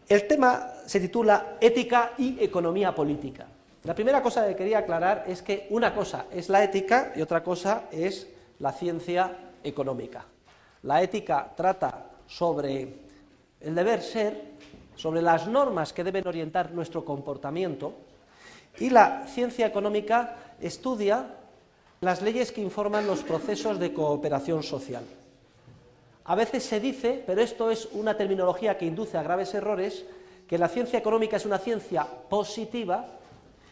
El tema se titula Ética y Economía Política. La primera cosa que quería aclarar es que una cosa es la ética y otra cosa es la ciencia económica. La ética trata sobre el deber ser, sobre las normas que deben orientar nuestro comportamiento, y la ciencia económica estudia las leyes que informan los procesos de cooperación social. A veces se dice, pero esto es una terminología que induce a graves errores, que la ciencia económica es una ciencia positiva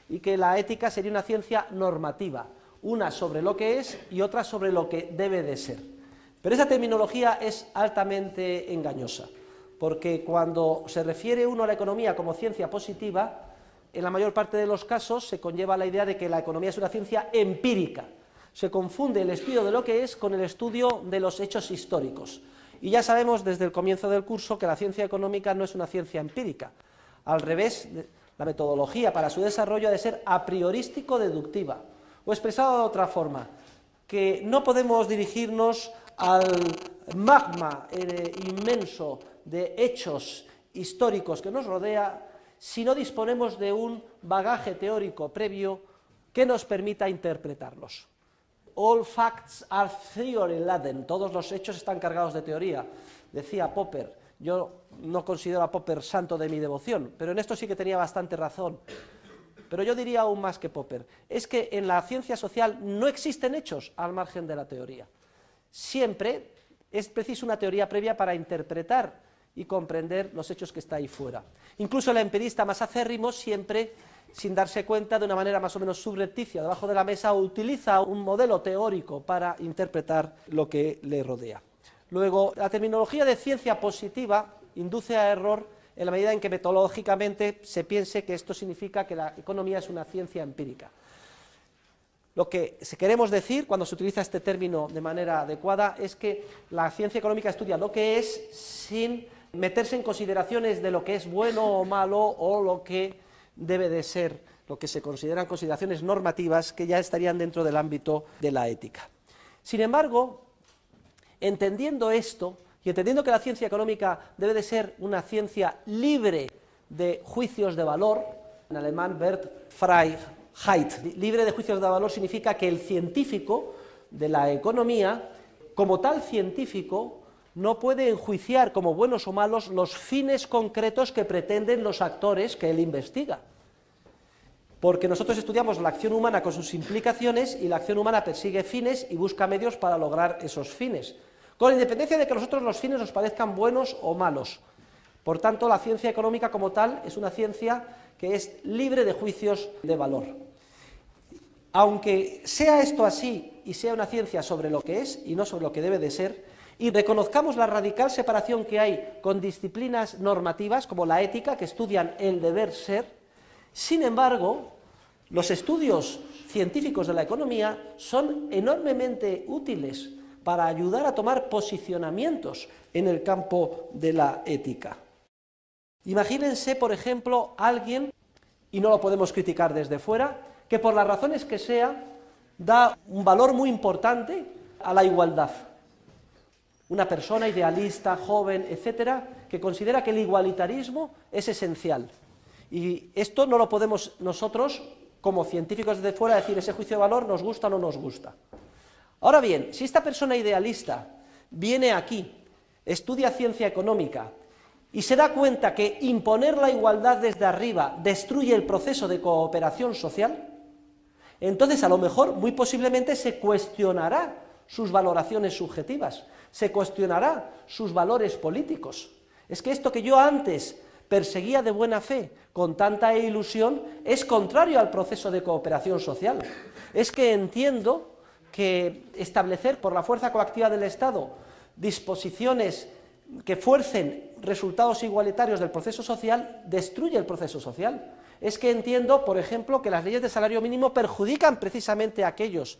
y que la ética sería una ciencia normativa, una sobre lo que es y otra sobre lo que debe de ser. Pero esa terminología es altamente engañosa, porque cuando se refiere uno a la economía como ciencia positiva, en la mayor parte de los casos se conlleva la idea de que la economía es una ciencia empírica. Se confunde el estudio de lo que es con el estudio de los hechos históricos. Y ya sabemos desde el comienzo del curso que la ciencia económica no es una ciencia empírica. Al revés, la metodología para su desarrollo ha de ser a priorístico-deductiva. O expresado de otra forma, que no podemos dirigirnos al magma inmenso de hechos históricos que nos rodea si no disponemos de un bagaje teórico previo que nos permita interpretarlos. All facts are theory laden, todos los hechos están cargados de teoría, decía Popper. Yo no considero a Popper santo de mi devoción, pero en esto sí que tenía bastante razón. Pero yo diría aún más que Popper, es que en la ciencia social no existen hechos al margen de la teoría. Siempre es preciso una teoría previa para interpretar y comprender los hechos que está ahí fuera. Incluso el empirista más acérrimo siempre, sin darse cuenta, de una manera más o menos subrepticia, debajo de la mesa, utiliza un modelo teórico para interpretar lo que le rodea. Luego, la terminología de ciencia positiva induce a error en la medida en que metodológicamente se piense que esto significa que la economía es una ciencia empírica. Lo que queremos decir cuando se utiliza este término de manera adecuada es que la ciencia económica estudia lo que es sin meterse en consideraciones de lo que es bueno o malo o lo que debe de ser, lo que se consideran consideraciones normativas que ya estarían dentro del ámbito de la ética. Sin embargo, entendiendo esto y entendiendo que la ciencia económica debe de ser una ciencia libre de juicios de valor, en alemán Wertfreiheit, libre de juicios de valor significa que el científico de la economía, como tal científico, no puede enjuiciar como buenos o malos los fines concretos que pretenden los actores que él investiga. Porque nosotros estudiamos la acción humana con sus implicaciones y la acción humana persigue fines y busca medios para lograr esos fines, con independencia de que a nosotros los fines nos parezcan buenos o malos. Por tanto, la ciencia económica como tal es una ciencia que es libre de juicios de valor. Aunque sea esto así y sea una ciencia sobre lo que es y no sobre lo que debe de ser, y reconozcamos la radical separación que hay con disciplinas normativas como la ética, que estudian el deber ser, sin embargo, los estudios científicos de la economía son enormemente útiles para ayudar a tomar posicionamientos en el campo de la ética. Imagínense, por ejemplo, alguien, y no lo podemos criticar desde fuera, que por las razones que sea, da un valor muy importante a la igualdad. Una persona idealista, joven, etcétera, que considera que el igualitarismo es esencial. Y esto no lo podemos nosotros, como científicos desde fuera, decir ese juicio de valor nos gusta o no nos gusta. Ahora bien, si esta persona idealista viene aquí, estudia ciencia económica y se da cuenta que imponer la igualdad desde arriba destruye el proceso de cooperación social, entonces a lo mejor, muy posiblemente, se cuestionará sus valoraciones subjetivas, se cuestionará sus valores políticos. Es que esto que yo antes perseguía de buena fe con tanta ilusión es contrario al proceso de cooperación social. Es que entiendo que establecer por la fuerza coactiva del Estado disposiciones que fuercen resultados igualitarios del proceso social destruye el proceso social. Es que entiendo, por ejemplo, que las leyes de salario mínimo perjudican precisamente a aquellos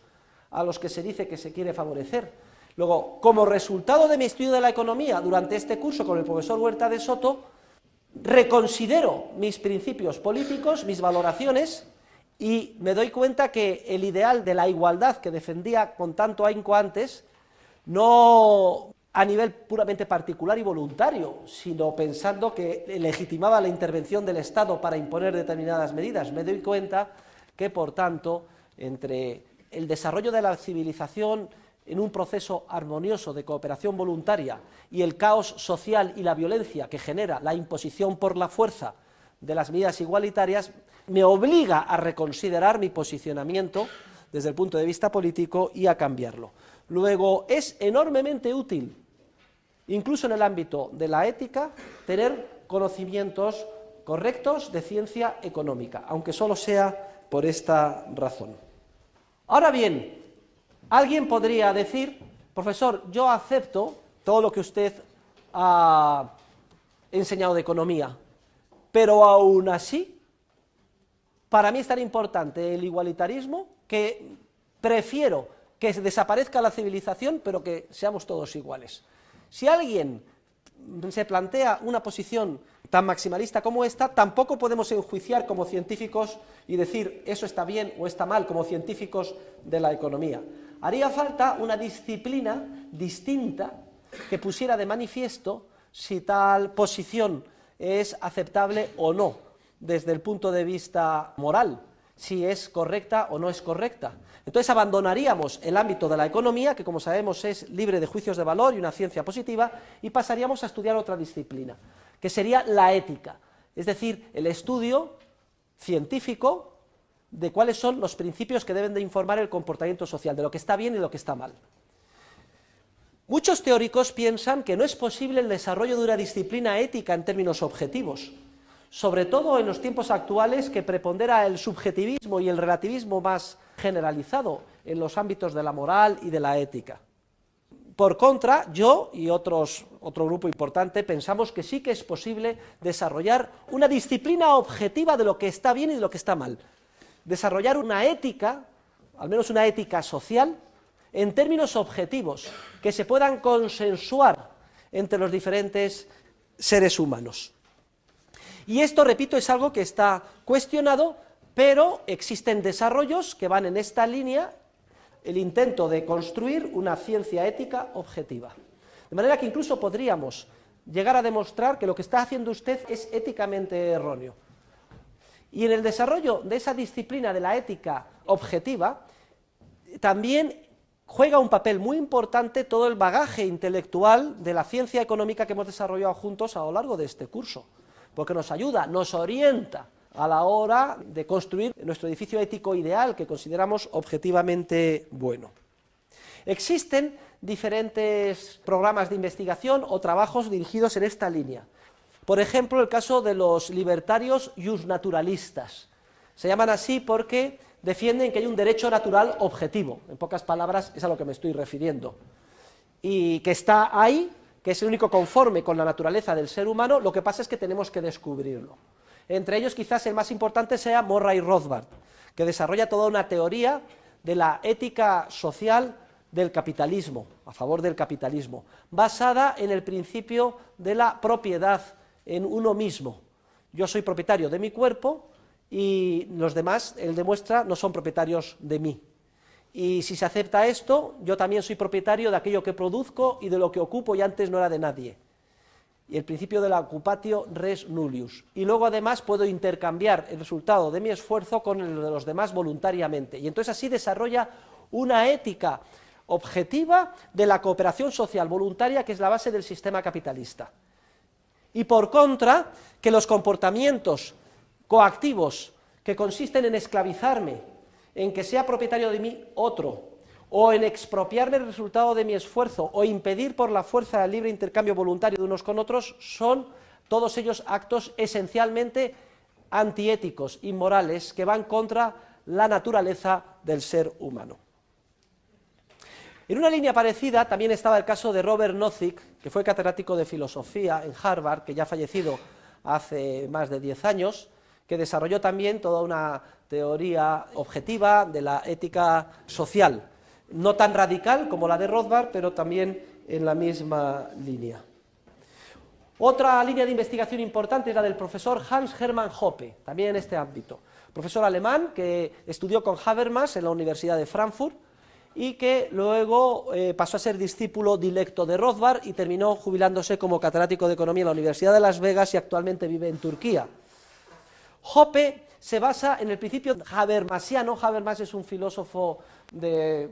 a los que se dice que se quiere favorecer. Luego, como resultado de mi estudio de la economía durante este curso con el profesor Huerta de Soto, reconsidero mis principios políticos, mis valoraciones, y me doy cuenta que el ideal de la igualdad que defendía con tanto ahínco antes no a nivel puramente particular y voluntario, sino pensando que legitimaba la intervención del Estado para imponer determinadas medidas. Me doy cuenta que, por tanto, entre el desarrollo de la civilización en un proceso armonioso de cooperación voluntaria y el caos social y la violencia que genera la imposición por la fuerza de las medidas igualitarias, me obliga a reconsiderar mi posicionamiento desde el punto de vista político y a cambiarlo. Luego, es enormemente útil, incluso en el ámbito de la ética, tener conocimientos correctos de ciencia económica, aunque solo sea por esta razón. Ahora bien, alguien podría decir, profesor, yo acepto todo lo que usted ha enseñado de economía, pero aún así, para mí es tan importante el igualitarismo que prefiero que desaparezca la civilización, pero que seamos todos iguales. Si alguien se plantea una posición tan maximalista como esta, tampoco podemos enjuiciar como científicos y decir eso está bien o está mal como científicos de la economía. Haría falta una disciplina distinta que pusiera de manifiesto si tal posición es aceptable o no desde el punto de vista moral, si es correcta o no es correcta. Entonces abandonaríamos el ámbito de la economía, que como sabemos es libre de juicios de valor y una ciencia positiva, y pasaríamos a estudiar otra disciplina, que sería la ética, es decir, el estudio científico de cuáles son los principios que deben de informar el comportamiento social, de lo que está bien y lo que está mal. Muchos teóricos piensan que no es posible el desarrollo de una disciplina ética en términos objetivos, sobre todo en los tiempos actuales que prepondera el subjetivismo y el relativismo más generalizado en los ámbitos de la moral y de la ética. Por contra, yo y otro grupo importante pensamos que sí que es posible desarrollar una disciplina objetiva de lo que está bien y de lo que está mal. Desarrollar una ética, al menos una ética social, en términos objetivos, que se puedan consensuar entre los diferentes seres humanos. Y esto, repito, es algo que está cuestionado, pero existen desarrollos que van en esta línea, el intento de construir una ciencia ética objetiva. De manera que incluso podríamos llegar a demostrar que lo que está haciendo usted es éticamente erróneo. Y en el desarrollo de esa disciplina de la ética objetiva, también juega un papel muy importante todo el bagaje intelectual de la ciencia económica que hemos desarrollado juntos a lo largo de este curso, porque nos ayuda, nos orienta a la hora de construir nuestro edificio ético ideal que consideramos objetivamente bueno. Existen diferentes programas de investigación o trabajos dirigidos en esta línea. Por ejemplo, el caso de los libertarios justnaturalistas. Se llaman así porque defienden que hay un derecho natural objetivo, en pocas palabras es a lo que me estoy refiriendo, y que está ahí, que es el único conforme con la naturaleza del ser humano, lo que pasa es que tenemos que descubrirlo. Entre ellos quizás el más importante sea Murray Rothbard, que desarrolla toda una teoría de la ética social del capitalismo, a favor del capitalismo, basada en el principio de la propiedad en uno mismo. Yo soy propietario de mi cuerpo y los demás, él demuestra, no son propietarios de mí. Y si se acepta esto, yo también soy propietario de aquello que produzco y de lo que ocupo y antes no era de nadie. Y el principio de la occupatio res nullius. Y luego además puedo intercambiar el resultado de mi esfuerzo con el de los demás voluntariamente. Y entonces así desarrolla una ética objetiva de la cooperación social voluntaria que es la base del sistema capitalista. Y por contra, que los comportamientos coactivos que consisten en esclavizarme, en que sea propietario de mí otro, o en expropiarme el resultado de mi esfuerzo, o impedir por la fuerza el libre intercambio voluntario de unos con otros, son todos ellos actos esencialmente antiéticos, inmorales, que van contra la naturaleza del ser humano. En una línea parecida también estaba el caso de Robert Nozick, que fue catedrático de filosofía en Harvard, que ya ha fallecido hace más de 10 años, que desarrolló también toda una teoría objetiva de la ética social, no tan radical como la de Rothbard, pero también en la misma línea. Otra línea de investigación importante es la del profesor Hans Hermann Hoppe, también en este ámbito, profesor alemán que estudió con Habermas en la Universidad de Frankfurt y que luego pasó a ser discípulo directo de Rothbard y terminó jubilándose como catedrático de Economía en la Universidad de Las Vegas y actualmente vive en Turquía. Hoppe se basa en el principio habermasiano. Habermas es un filósofo de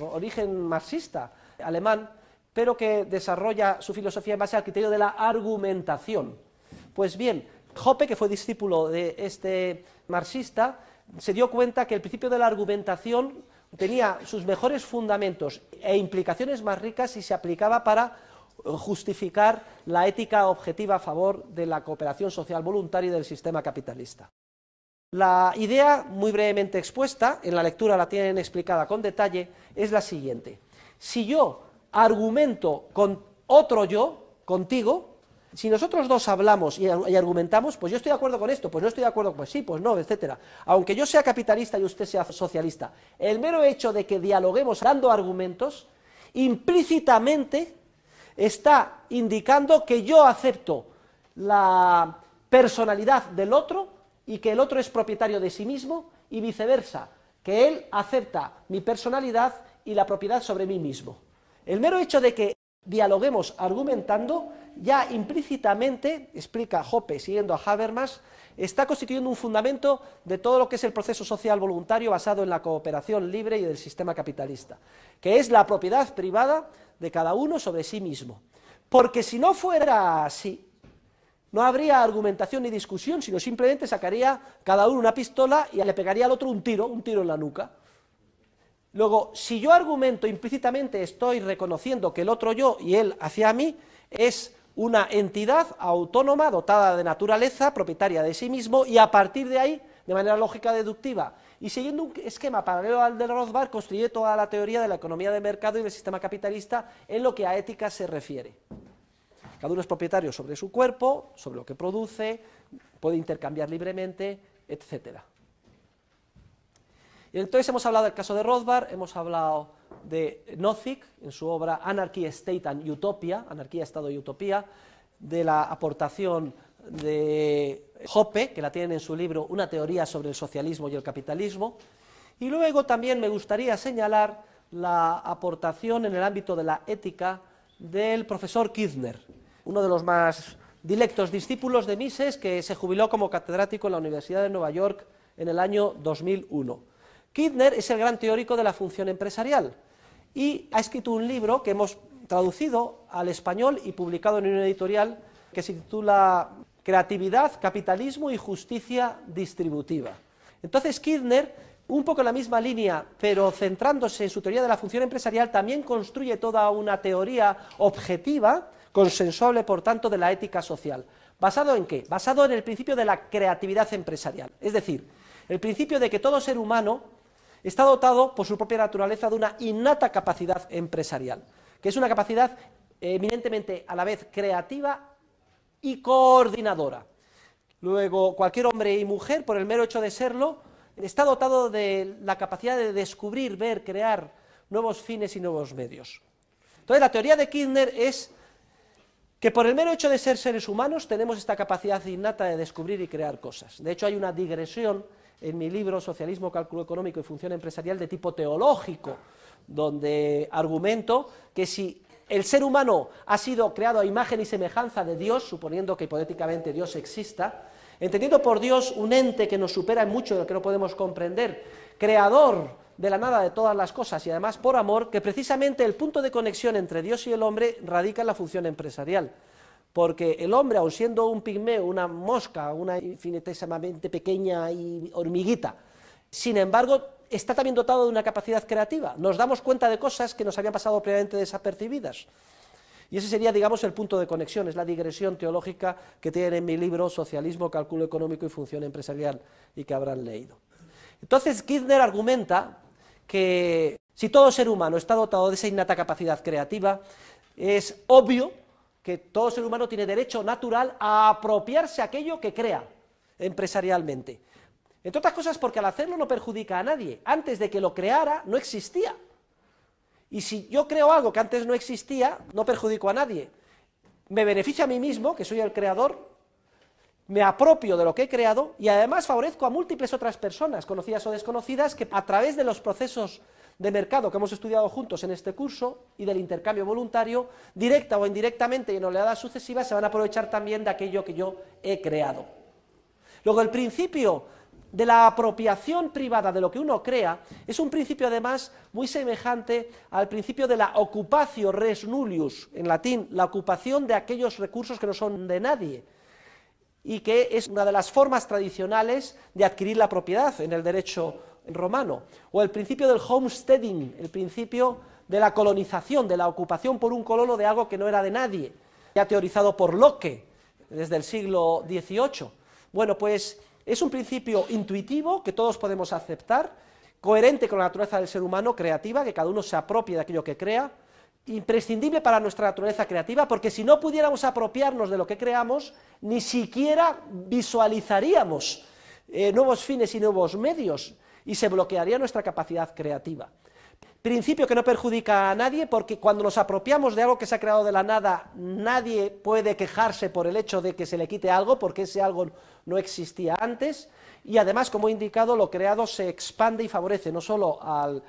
origen marxista alemán, pero que desarrolla su filosofía en base al criterio de la argumentación. Pues bien, Hoppe, que fue discípulo de este marxista, se dio cuenta que el principio de la argumentación tenía sus mejores fundamentos e implicaciones más ricas si se aplicaba para justificar la ética objetiva a favor de la cooperación social voluntaria y del sistema capitalista. La idea, muy brevemente expuesta, en la lectura la tienen explicada con detalle, es la siguiente. Si yo argumento con otro yo, contigo, si nosotros dos hablamos y argumentamos, pues yo estoy de acuerdo con esto, pues no estoy de acuerdo, pues sí, pues no, etcétera. Aunque yo sea capitalista y usted sea socialista, el mero hecho de que dialoguemos dando argumentos, implícitamente está indicando que yo acepto la personalidad del otro y que el otro es propietario de sí mismo y viceversa, que él acepta mi personalidad y la propiedad sobre mí mismo. El mero hecho de que dialoguemos argumentando ya implícitamente, explica Hoppe siguiendo a Habermas, está constituyendo un fundamento de todo lo que es el proceso social voluntario basado en la cooperación libre y del sistema capitalista, que es la propiedad privada de cada uno sobre sí mismo. Porque si no fuera así, no habría argumentación ni discusión, sino simplemente sacaría cada uno una pistola y le pegaría al otro un tiro en la nuca. Luego, si yo argumento implícitamente, estoy reconociendo que el otro yo y él hacia mí es una entidad autónoma, dotada de naturaleza, propietaria de sí mismo, y a partir de ahí, de manera lógica deductiva, y siguiendo un esquema paralelo al de Rothbard, construye toda la teoría de la economía de mercado y del sistema capitalista en lo que a ética se refiere. Cada uno es propietario sobre su cuerpo, sobre lo que produce, puede intercambiar libremente, etcétera. Y entonces hemos hablado del caso de Rothbard, hemos hablado de Nozick en su obra Anarchy, State and Utopia, Anarquía, Estado y Utopía, de la aportación de Hoppe, que la tienen en su libro Una teoría sobre el socialismo y el capitalismo, y luego también me gustaría señalar la aportación en el ámbito de la ética del profesor Kirchner, uno de los más dilectos discípulos de Mises, que se jubiló como catedrático en la Universidad de Nueva York en el año 2001. Kirchner es el gran teórico de la función empresarial y ha escrito un libro que hemos traducido al español y publicado en una editorial que se titula Creatividad, Capitalismo y Justicia Distributiva. Entonces Kirchner, un poco en la misma línea, pero centrándose en su teoría de la función empresarial, también construye toda una teoría objetiva, consensuable por tanto, de la ética social. ¿Basado en qué? Basado en el principio de la creatividad empresarial, es decir, el principio de que todo ser humano está dotado por su propia naturaleza de una innata capacidad empresarial, que es una capacidad eminentemente a la vez creativa y coordinadora. Luego, cualquier hombre y mujer, por el mero hecho de serlo, está dotado de la capacidad de descubrir, ver, crear nuevos fines y nuevos medios. Entonces, la teoría de Kirchner es que por el mero hecho de ser seres humanos tenemos esta capacidad innata de descubrir y crear cosas. De hecho, hay una digresión en mi libro Socialismo, Cálculo Económico y Función Empresarial de tipo teológico, donde argumento que si el ser humano ha sido creado a imagen y semejanza de Dios, suponiendo que hipotéticamente Dios exista, entendiendo por Dios un ente que nos supera en mucho de lo que no podemos comprender, creador de la nada de todas las cosas y además por amor, que precisamente el punto de conexión entre Dios y el hombre radica en la función empresarial. Porque el hombre, aun siendo un pigmeo, una mosca, una infinitesimamente pequeña y hormiguita, sin embargo, está también dotado de una capacidad creativa. Nos damos cuenta de cosas que nos habían pasado previamente desapercibidas. Y ese sería, digamos, el punto de conexión, es la digresión teológica que tiene en mi libro Socialismo, Cálculo Económico y Función Empresarial, y que habrán leído. Entonces, Kirchner argumenta que si todo ser humano está dotado de esa innata capacidad creativa, es obvio que todo ser humano tiene derecho natural a apropiarse aquello que crea empresarialmente. Entre otras cosas porque al hacerlo no perjudica a nadie. Antes de que lo creara no existía. Y si yo creo algo que antes no existía, no perjudico a nadie. Me beneficia a mí mismo, que soy el creador, me apropio de lo que he creado y además favorezco a múltiples otras personas, conocidas o desconocidas, que a través de los procesos de mercado que hemos estudiado juntos en este curso y del intercambio voluntario, directa o indirectamente y en oleadas sucesivas se van a aprovechar también de aquello que yo he creado. Luego, el principio de la apropiación privada de lo que uno crea es un principio además muy semejante al principio de la occupatio res nullius, en latín, la ocupación de aquellos recursos que no son de nadie, y que es una de las formas tradicionales de adquirir la propiedad en el derecho romano, o el principio del homesteading, el principio de la colonización, de la ocupación por un colono de algo que no era de nadie, ya teorizado por Locke desde el siglo XVIII. Bueno, pues es un principio intuitivo que todos podemos aceptar, coherente con la naturaleza del ser humano, creativa, que cada uno se apropie de aquello que crea, imprescindible para nuestra naturaleza creativa, porque si no pudiéramos apropiarnos de lo que creamos, ni siquiera visualizaríamos nuevos fines y nuevos medios, y se bloquearía nuestra capacidad creativa. Principio que no perjudica a nadie, porque cuando nos apropiamos de algo que se ha creado de la nada, nadie puede quejarse por el hecho de que se le quite algo, porque ese algo no existía antes, y además, como he indicado, lo creado se expande y favorece no solo al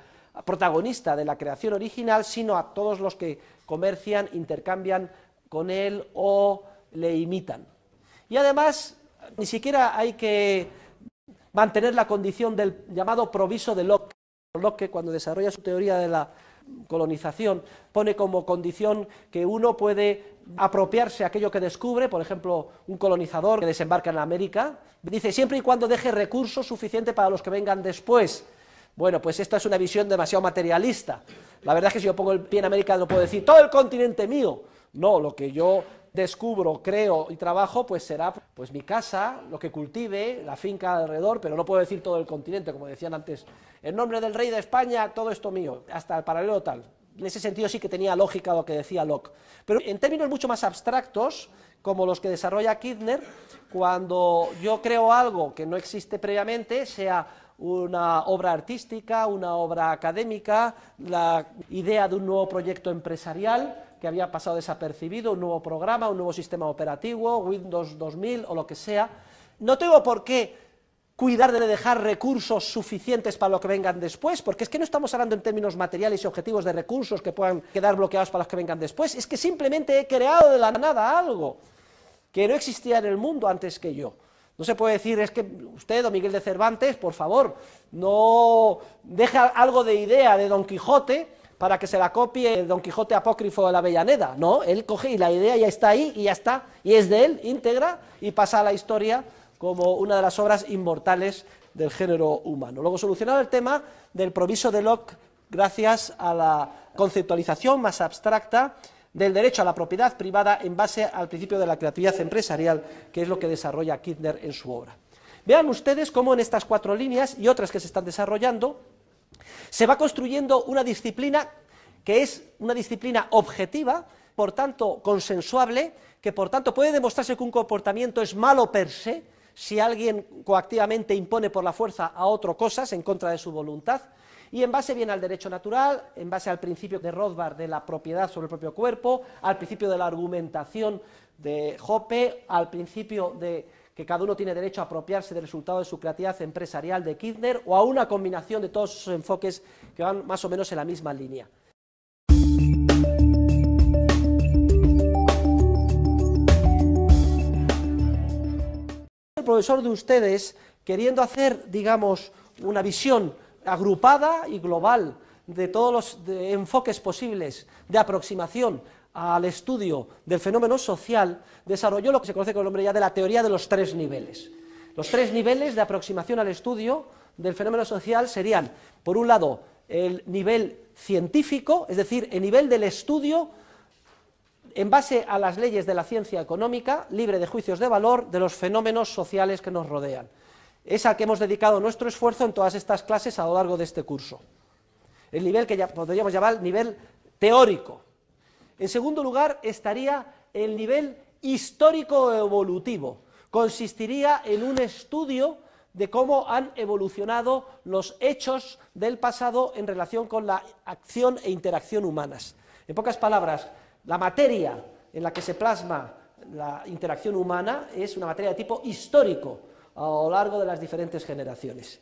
protagonista de la creación original, sino a todos los que comercian, intercambian con él o le imitan. Y además, ni siquiera hay que mantener la condición del llamado proviso de Locke. Locke, cuando desarrolla su teoría de la colonización, pone como condición que uno puede apropiarse aquello que descubre, por ejemplo, un colonizador que desembarca en América, dice siempre y cuando deje recursos suficientes para los que vengan después. Bueno, pues esta es una visión demasiado materialista. La verdad es que si yo pongo el pie en América no puedo decir todo el continente mío. No, lo que yo descubro, creo y trabajo, pues será pues mi casa, lo que cultive, la finca alrededor, pero no puedo decir todo el continente, como decían antes, en nombre del rey de España, todo esto mío, hasta el paralelo tal. En ese sentido sí que tenía lógica lo que decía Locke. Pero en términos mucho más abstractos, como los que desarrolla Kirchner, cuando yo creo algo que no existe previamente, sea una obra artística, una obra académica, la idea de un nuevo proyecto empresarial que había pasado desapercibido, un nuevo programa, un nuevo sistema operativo, Windows 2000 o lo que sea, no tengo por qué cuidar de dejar recursos suficientes para lo que vengan después, porque es que no estamos hablando en términos materiales y objetivos de recursos que puedan quedar bloqueados para los que vengan después, es que simplemente he creado de la nada algo que no existía en el mundo antes que yo. No se puede decir, es que usted, don Miguel de Cervantes, por favor, no deja algo de idea de Don Quijote para que se la copie el Don Quijote apócrifo de la Avellaneda. No, él coge y la idea ya está ahí y ya está, y es de él, íntegra, y pasa a la historia como una de las obras inmortales del género humano. Luego, solucionado el tema del proviso de Locke gracias a la conceptualización más abstracta del derecho a la propiedad privada en base al principio de la creatividad empresarial, que es lo que desarrolla Kirchner en su obra. Vean ustedes cómo en estas 4 líneas y otras que se están desarrollando, se va construyendo una disciplina que es una disciplina objetiva, por tanto consensuable, que por tanto puede demostrarse que un comportamiento es malo per se, si alguien coactivamente impone por la fuerza a otro cosas en contra de su voluntad, y en base bien al derecho natural, en base al principio de Rothbard de la propiedad sobre el propio cuerpo, al principio de la argumentación de Hoppe, al principio de que cada uno tiene derecho a apropiarse del resultado de su creatividad empresarial de Kirchner, o a una combinación de todos esos enfoques que van más o menos en la misma línea. El profesor de ustedes, queriendo hacer, digamos, una visión agrupada y global de todos los enfoques posibles de aproximación al estudio del fenómeno social, desarrolló lo que se conoce con el nombre ya de la teoría de los 3 niveles. Los 3 niveles de aproximación al estudio del fenómeno social serían, por un lado, el nivel científico, es decir, el nivel del estudio en base a las leyes de la ciencia económica, libre de juicios de valor, de los fenómenos sociales que nos rodean. Es al que hemos dedicado nuestro esfuerzo en todas estas clases a lo largo de este curso. El nivel que ya podríamos llamar nivel teórico. En segundo lugar estaría el nivel histórico-evolutivo. Consistiría en un estudio de cómo han evolucionado los hechos del pasado en relación con la acción e interacción humanas. En pocas palabras, la materia en la que se plasma la interacción humana es una materia de tipo histórico, a lo largo de las diferentes generaciones.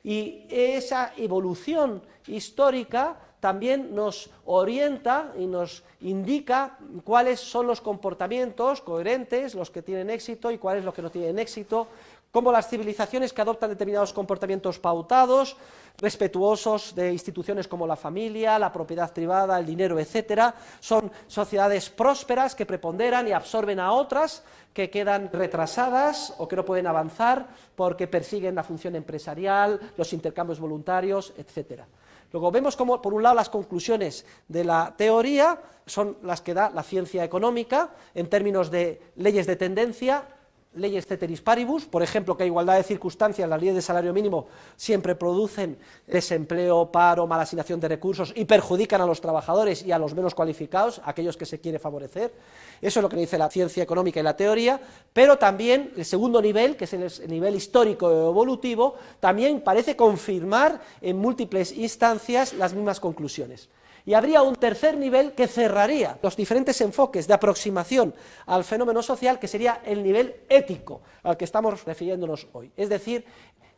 Y esa evolución histórica también nos orienta y nos indica cuáles son los comportamientos coherentes, los que tienen éxito y cuáles los que no tienen éxito, cómo las civilizaciones que adoptan determinados comportamientos pautados, respetuosos de instituciones como la familia, la propiedad privada, el dinero, etcétera, son sociedades prósperas que preponderan y absorben a otras que quedan retrasadas o que no pueden avanzar porque persiguen la función empresarial, los intercambios voluntarios, etcétera. Luego vemos cómo, por un lado, las conclusiones de la teoría son las que da la ciencia económica en términos de leyes de tendencia, leyes ceteris paribus, por ejemplo, que a igualdad de circunstancias las leyes de salario mínimo siempre producen desempleo, paro, mala asignación de recursos y perjudican a los trabajadores y a los menos cualificados, aquellos que se quiere favorecer. Eso es lo que dice la ciencia económica y la teoría, pero también el segundo nivel, que es el nivel histórico o evolutivo, también parece confirmar en múltiples instancias las mismas conclusiones. Y habría un tercer nivel que cerraría los diferentes enfoques de aproximación al fenómeno social, que sería el nivel ético al que estamos refiriéndonos hoy. Es decir,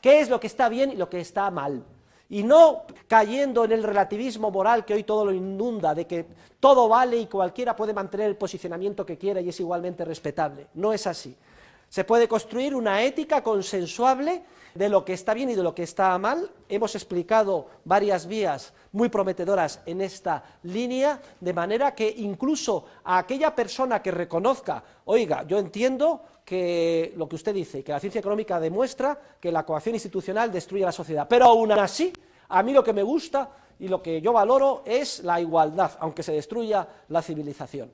qué es lo que está bien y lo que está mal. Y no cayendo en el relativismo moral que hoy todo lo inunda, de que todo vale y cualquiera puede mantener el posicionamiento que quiera y es igualmente respetable. No es así. Se puede construir una ética consensuable de lo que está bien y de lo que está mal. Hemos explicado varias vías muy prometedoras en esta línea, de manera que incluso a aquella persona que reconozca, oiga, yo entiendo que lo que usted dice, que la ciencia económica demuestra que la coacción institucional destruye a la sociedad, pero aún así, a mí lo que me gusta y lo que yo valoro es la igualdad, aunque se destruya la civilización.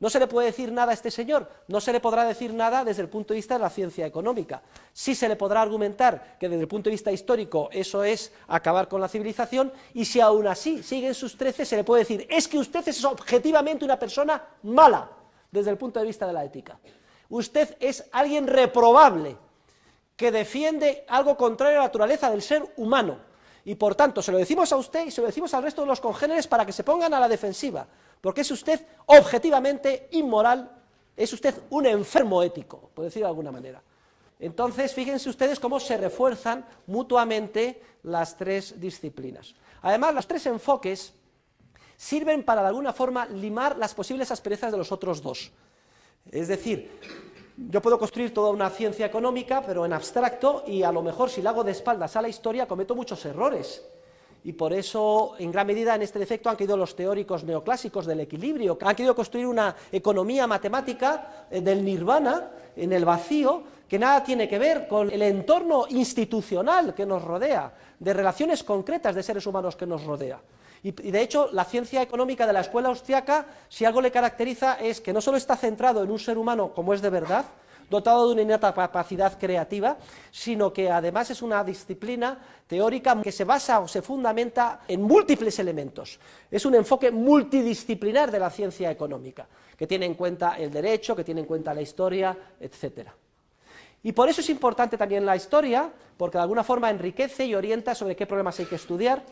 ¿No se le puede decir nada a este señor? No se le podrá decir nada desde el punto de vista de la ciencia económica. Sí se le podrá argumentar que desde el punto de vista histórico eso es acabar con la civilización, y si aún así siguen sus treces, se le puede decir, es que usted es objetivamente una persona mala desde el punto de vista de la ética. Usted es alguien reprobable, que defiende algo contrario a la naturaleza del ser humano, y por tanto se lo decimos a usted y se lo decimos al resto de los congéneres para que se pongan a la defensiva, porque es usted objetivamente inmoral, es usted un enfermo ético, por decirlo de alguna manera. Entonces, fíjense ustedes cómo se refuerzan mutuamente las tres disciplinas. Además, los tres enfoques sirven para, de alguna forma, limar las posibles asperezas de los otros dos. Es decir, yo puedo construir toda una ciencia económica, pero en abstracto, y a lo mejor si la hago de espaldas a la historia cometo muchos errores. Y por eso, en gran medida, en este defecto han caído los teóricos neoclásicos del equilibrio, que han querido construir una economía matemática del nirvana, en el vacío, que nada tiene que ver con el entorno institucional que nos rodea, de relaciones concretas de seres humanos que nos rodea. Y de hecho, la ciencia económica de la escuela austriaca, si algo le caracteriza, es que no solo está centrado en un ser humano como es de verdad, dotado de una innata capacidad creativa, sino que además es una disciplina teórica que se basa o se fundamenta en múltiples elementos. Es un enfoque multidisciplinar de la ciencia económica, que tiene en cuenta el derecho, que tiene en cuenta la historia, etc. Y por eso es importante también la historia, porque de alguna forma enriquece y orienta sobre qué problemas hay que estudiar,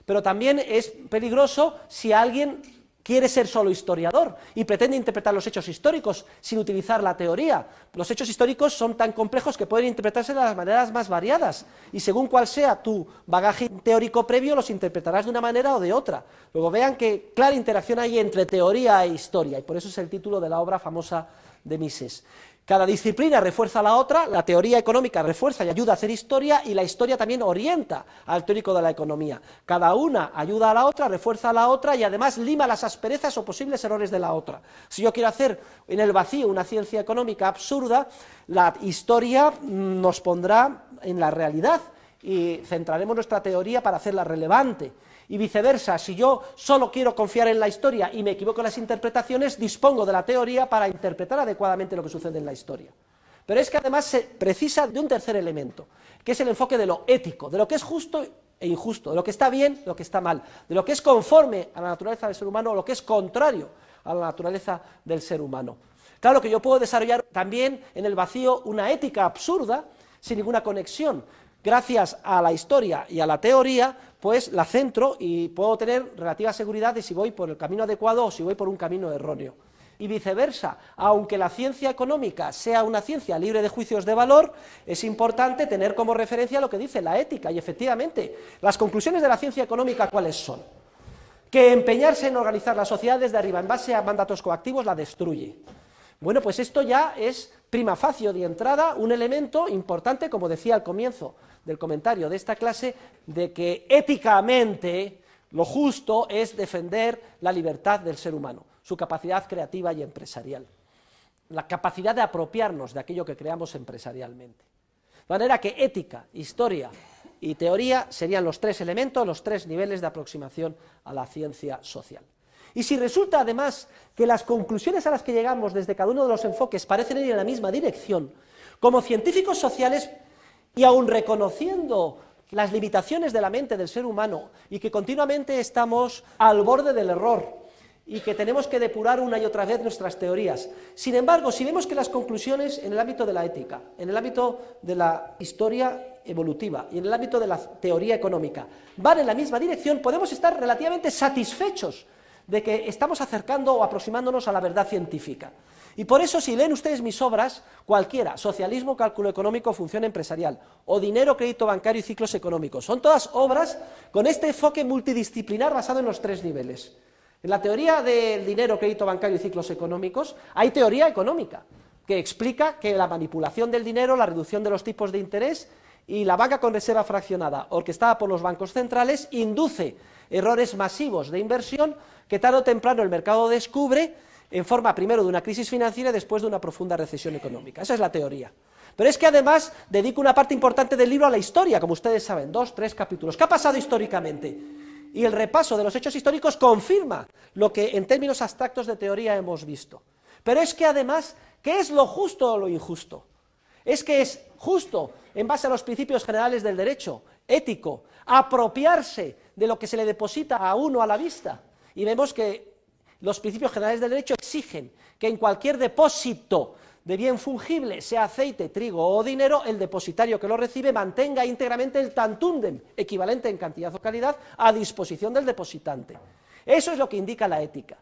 pero también es peligroso si alguien quiere ser solo historiador y pretende interpretar los hechos históricos sin utilizar la teoría. Los hechos históricos son tan complejos que pueden interpretarse de las maneras más variadas, y según cuál sea tu bagaje teórico previo, los interpretarás de una manera o de otra. Luego vean qué clara interacción hay entre teoría e historia, y por eso es el título de la obra famosa de Mises. Cada disciplina refuerza a la otra, la teoría económica refuerza y ayuda a hacer historia, y la historia también orienta al teórico de la economía. Cada una ayuda a la otra, refuerza a la otra y además lima las asperezas o posibles errores de la otra. Si yo quiero hacer en el vacío una ciencia económica absurda, la historia nos pondrá en la realidad y centraremos nuestra teoría para hacerla relevante. Y viceversa, si yo solo quiero confiar en la historia y me equivoco en las interpretaciones, dispongo de la teoría para interpretar adecuadamente lo que sucede en la historia. Pero es que además se precisa de un tercer elemento, que es el enfoque de lo ético, de lo que es justo e injusto, de lo que está bien, de lo que está mal, de lo que es conforme a la naturaleza del ser humano o lo que es contrario a la naturaleza del ser humano. Claro que yo puedo desarrollar también en el vacío una ética absurda sin ninguna conexión. Gracias a la historia y a la teoría, pues la centro y puedo tener relativa seguridad de si voy por el camino adecuado o si voy por un camino erróneo. Y viceversa, aunque la ciencia económica sea una ciencia libre de juicios de valor, es importante tener como referencia lo que dice la ética, y efectivamente, las conclusiones de la ciencia económica, ¿cuáles son? Que empeñarse en organizar la sociedad desde arriba en base a mandatos coactivos la destruye. Bueno, pues esto ya es prima facie de entrada un elemento importante, como decía al comienzo del comentario de esta clase, de que éticamente lo justo es defender la libertad del ser humano, su capacidad creativa y empresarial, la capacidad de apropiarnos de aquello que creamos empresarialmente. De manera que ética, historia y teoría serían los tres elementos, los tres niveles de aproximación a la ciencia social. Y si resulta además que las conclusiones a las que llegamos desde cada uno de los enfoques parecen ir en la misma dirección, como científicos sociales, y aun reconociendo las limitaciones de la mente del ser humano y que continuamente estamos al borde del error y que tenemos que depurar una y otra vez nuestras teorías. Sin embargo, si vemos que las conclusiones en el ámbito de la ética, en el ámbito de la historia evolutiva y en el ámbito de la teoría económica van en la misma dirección, podemos estar relativamente satisfechos de que estamos acercando o aproximándonos a la verdad científica. Y por eso, si leen ustedes mis obras, cualquiera, Socialismo, Cálculo Económico, Función Empresarial, o Dinero, Crédito Bancario y Ciclos Económicos, son todas obras con este enfoque multidisciplinar basado en los tres niveles. En la teoría del dinero, crédito bancario y ciclos económicos, hay teoría económica, que explica que la manipulación del dinero, la reducción de los tipos de interés y la banca con reserva fraccionada, orquestada por los bancos centrales, induce errores masivos de inversión que tarde o temprano el mercado descubre en forma primero de una crisis financiera y después de una profunda recesión económica. Esa es la teoría. Pero es que además dedico una parte importante del libro a la historia, como ustedes saben, 2, 3 capítulos. ¿Qué ha pasado históricamente? Y el repaso de los hechos históricos confirma lo que en términos abstractos de teoría hemos visto. Pero es que además, ¿qué es lo justo o lo injusto? Es que es justo, en base a los principios generales del derecho, ético, apropiarse de lo que se le deposita a uno a la vista. Y vemos que los principios generales del derecho exigen que en cualquier depósito de bien fungible, sea aceite, trigo o dinero, el depositario que lo recibe mantenga íntegramente el tantundem, equivalente en cantidad o calidad, a disposición del depositante. Eso es lo que indica la ética.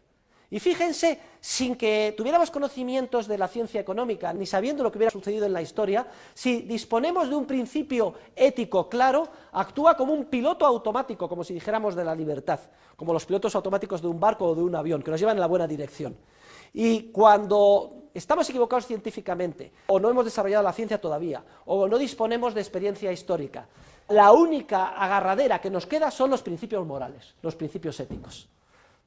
Y fíjense, sin que tuviéramos conocimientos de la ciencia económica, ni sabiendo lo que hubiera sucedido en la historia, si disponemos de un principio ético claro, actúa como un piloto automático, como si dijéramos de la libertad, como los pilotos automáticos de un barco o de un avión, que nos llevan en la buena dirección. Y cuando estamos equivocados científicamente, o no hemos desarrollado la ciencia todavía, o no disponemos de experiencia histórica, la única agarradera que nos queda son los principios morales, los principios éticos.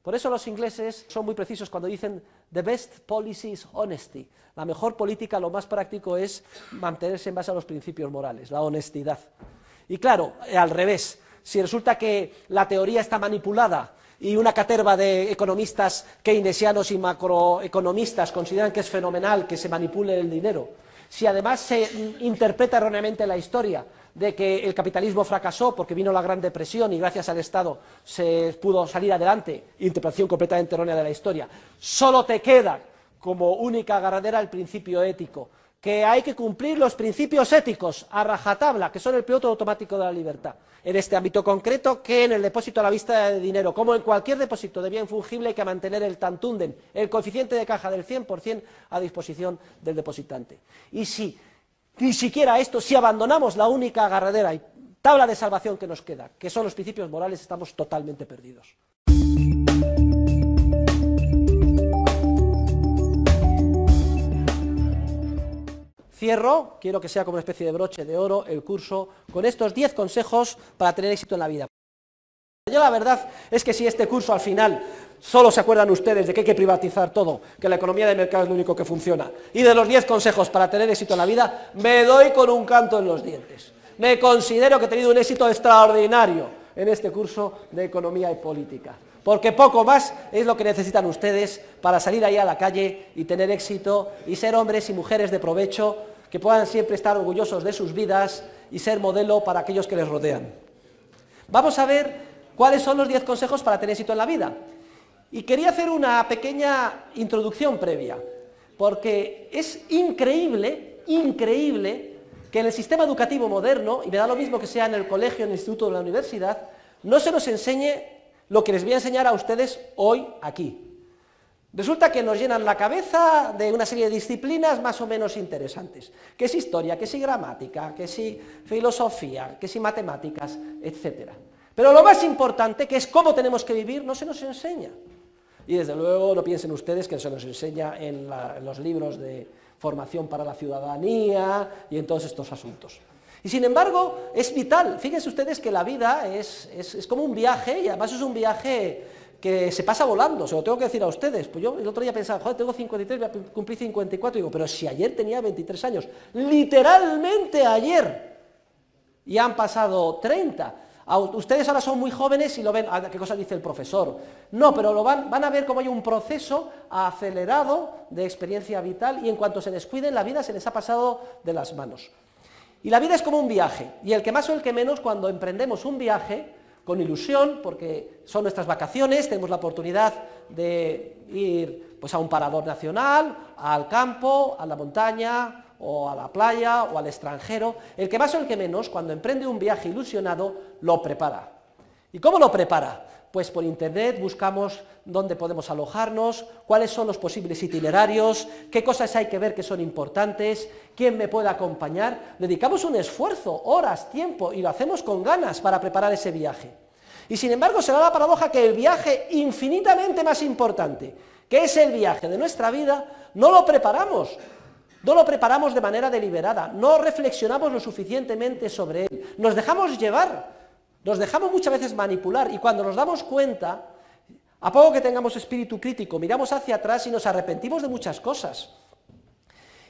Por eso los ingleses son muy precisos cuando dicen the best policy is honesty. La mejor política, lo más práctico es mantenerse en base a los principios morales, la honestidad. Y claro, al revés, si resulta que la teoría está manipulada y una caterva de economistas keynesianos y macroeconomistas consideran que es fenomenal que se manipule el dinero, si además se interpreta erróneamente la historia de que el capitalismo fracasó porque vino la Gran Depresión y gracias al Estado se pudo salir adelante, interpretación completamente errónea de la historia, solo te queda como única agarradera el principio ético, que hay que cumplir los principios éticos a rajatabla, que son el piloto automático de la libertad, en este ámbito concreto que en el depósito a la vista de dinero, como en cualquier depósito de bien fungible hay que mantener el tantundem, el coeficiente de caja del 100% a disposición del depositante. Y si ni siquiera esto, si abandonamos la única agarradera y tabla de salvación que nos queda, que son los principios morales, estamos totalmente perdidos. Cierro, quiero que sea como una especie de broche de oro el curso con estos 10 consejos para tener éxito en la vida. Yo la verdad es que si este curso al final solo se acuerdan ustedes de que hay que privatizar todo, que la economía de mercado es lo único que funciona, y de los 10 consejos para tener éxito en la vida, me doy con un canto en los dientes. Me considero que he tenido un éxito extraordinario en este curso de economía y política, porque poco más es lo que necesitan ustedes para salir ahí a la calle y tener éxito y ser hombres y mujeres de provecho, que puedan siempre estar orgullosos de sus vidas y ser modelo para aquellos que les rodean. Vamos a ver cuáles son los 10 consejos para tener éxito en la vida. Y quería hacer una pequeña introducción previa, porque es increíble que en el sistema educativo moderno, y me da lo mismo que sea en el colegio, en el instituto o en la universidad, no se nos enseñe lo que les voy a enseñar a ustedes hoy aquí. Resulta que nos llenan la cabeza de una serie de disciplinas más o menos interesantes, que si historia, que si gramática, que si filosofía, que si matemáticas, etc. Pero lo más importante, que es cómo tenemos que vivir, no se nos enseña. Y desde luego no piensen ustedes que se nos enseña en los libros de formación para la ciudadanía y en todos estos asuntos. Y sin embargo, es vital. Fíjense ustedes que la vida es como un viaje, y además es un viaje que se pasa volando, se lo tengo que decir a ustedes. Pues yo el otro día pensaba, joder, tengo 53, voy a cumplir 54, y digo, pero si ayer tenía 23 años, literalmente ayer, y han pasado 30. Ustedes ahora son muy jóvenes y lo ven, ¿qué cosa dice el profesor? No, pero van a ver cómo hay un proceso acelerado de experiencia vital, y en cuanto se descuiden, la vida se les ha pasado de las manos. Y la vida es como un viaje, y el que más o el que menos, cuando emprendemos un viaje, con ilusión, porque son nuestras vacaciones, tenemos la oportunidad de ir pues, a un parador nacional, al campo, a la montaña, o a la playa, o al extranjero. El que más o el que menos, cuando emprende un viaje ilusionado, lo prepara. ¿Y cómo lo prepara? Pues por internet buscamos dónde podemos alojarnos, cuáles son los posibles itinerarios, qué cosas hay que ver que son importantes, quién me puede acompañar. Dedicamos un esfuerzo, horas, tiempo, y lo hacemos con ganas para preparar ese viaje. Y sin embargo se da la paradoja que el viaje infinitamente más importante, que es el viaje de nuestra vida, no lo preparamos de manera deliberada, no reflexionamos lo suficientemente sobre él, nos dejamos llevar. Nos dejamos muchas veces manipular, y cuando nos damos cuenta, a poco que tengamos espíritu crítico, miramos hacia atrás y nos arrepentimos de muchas cosas.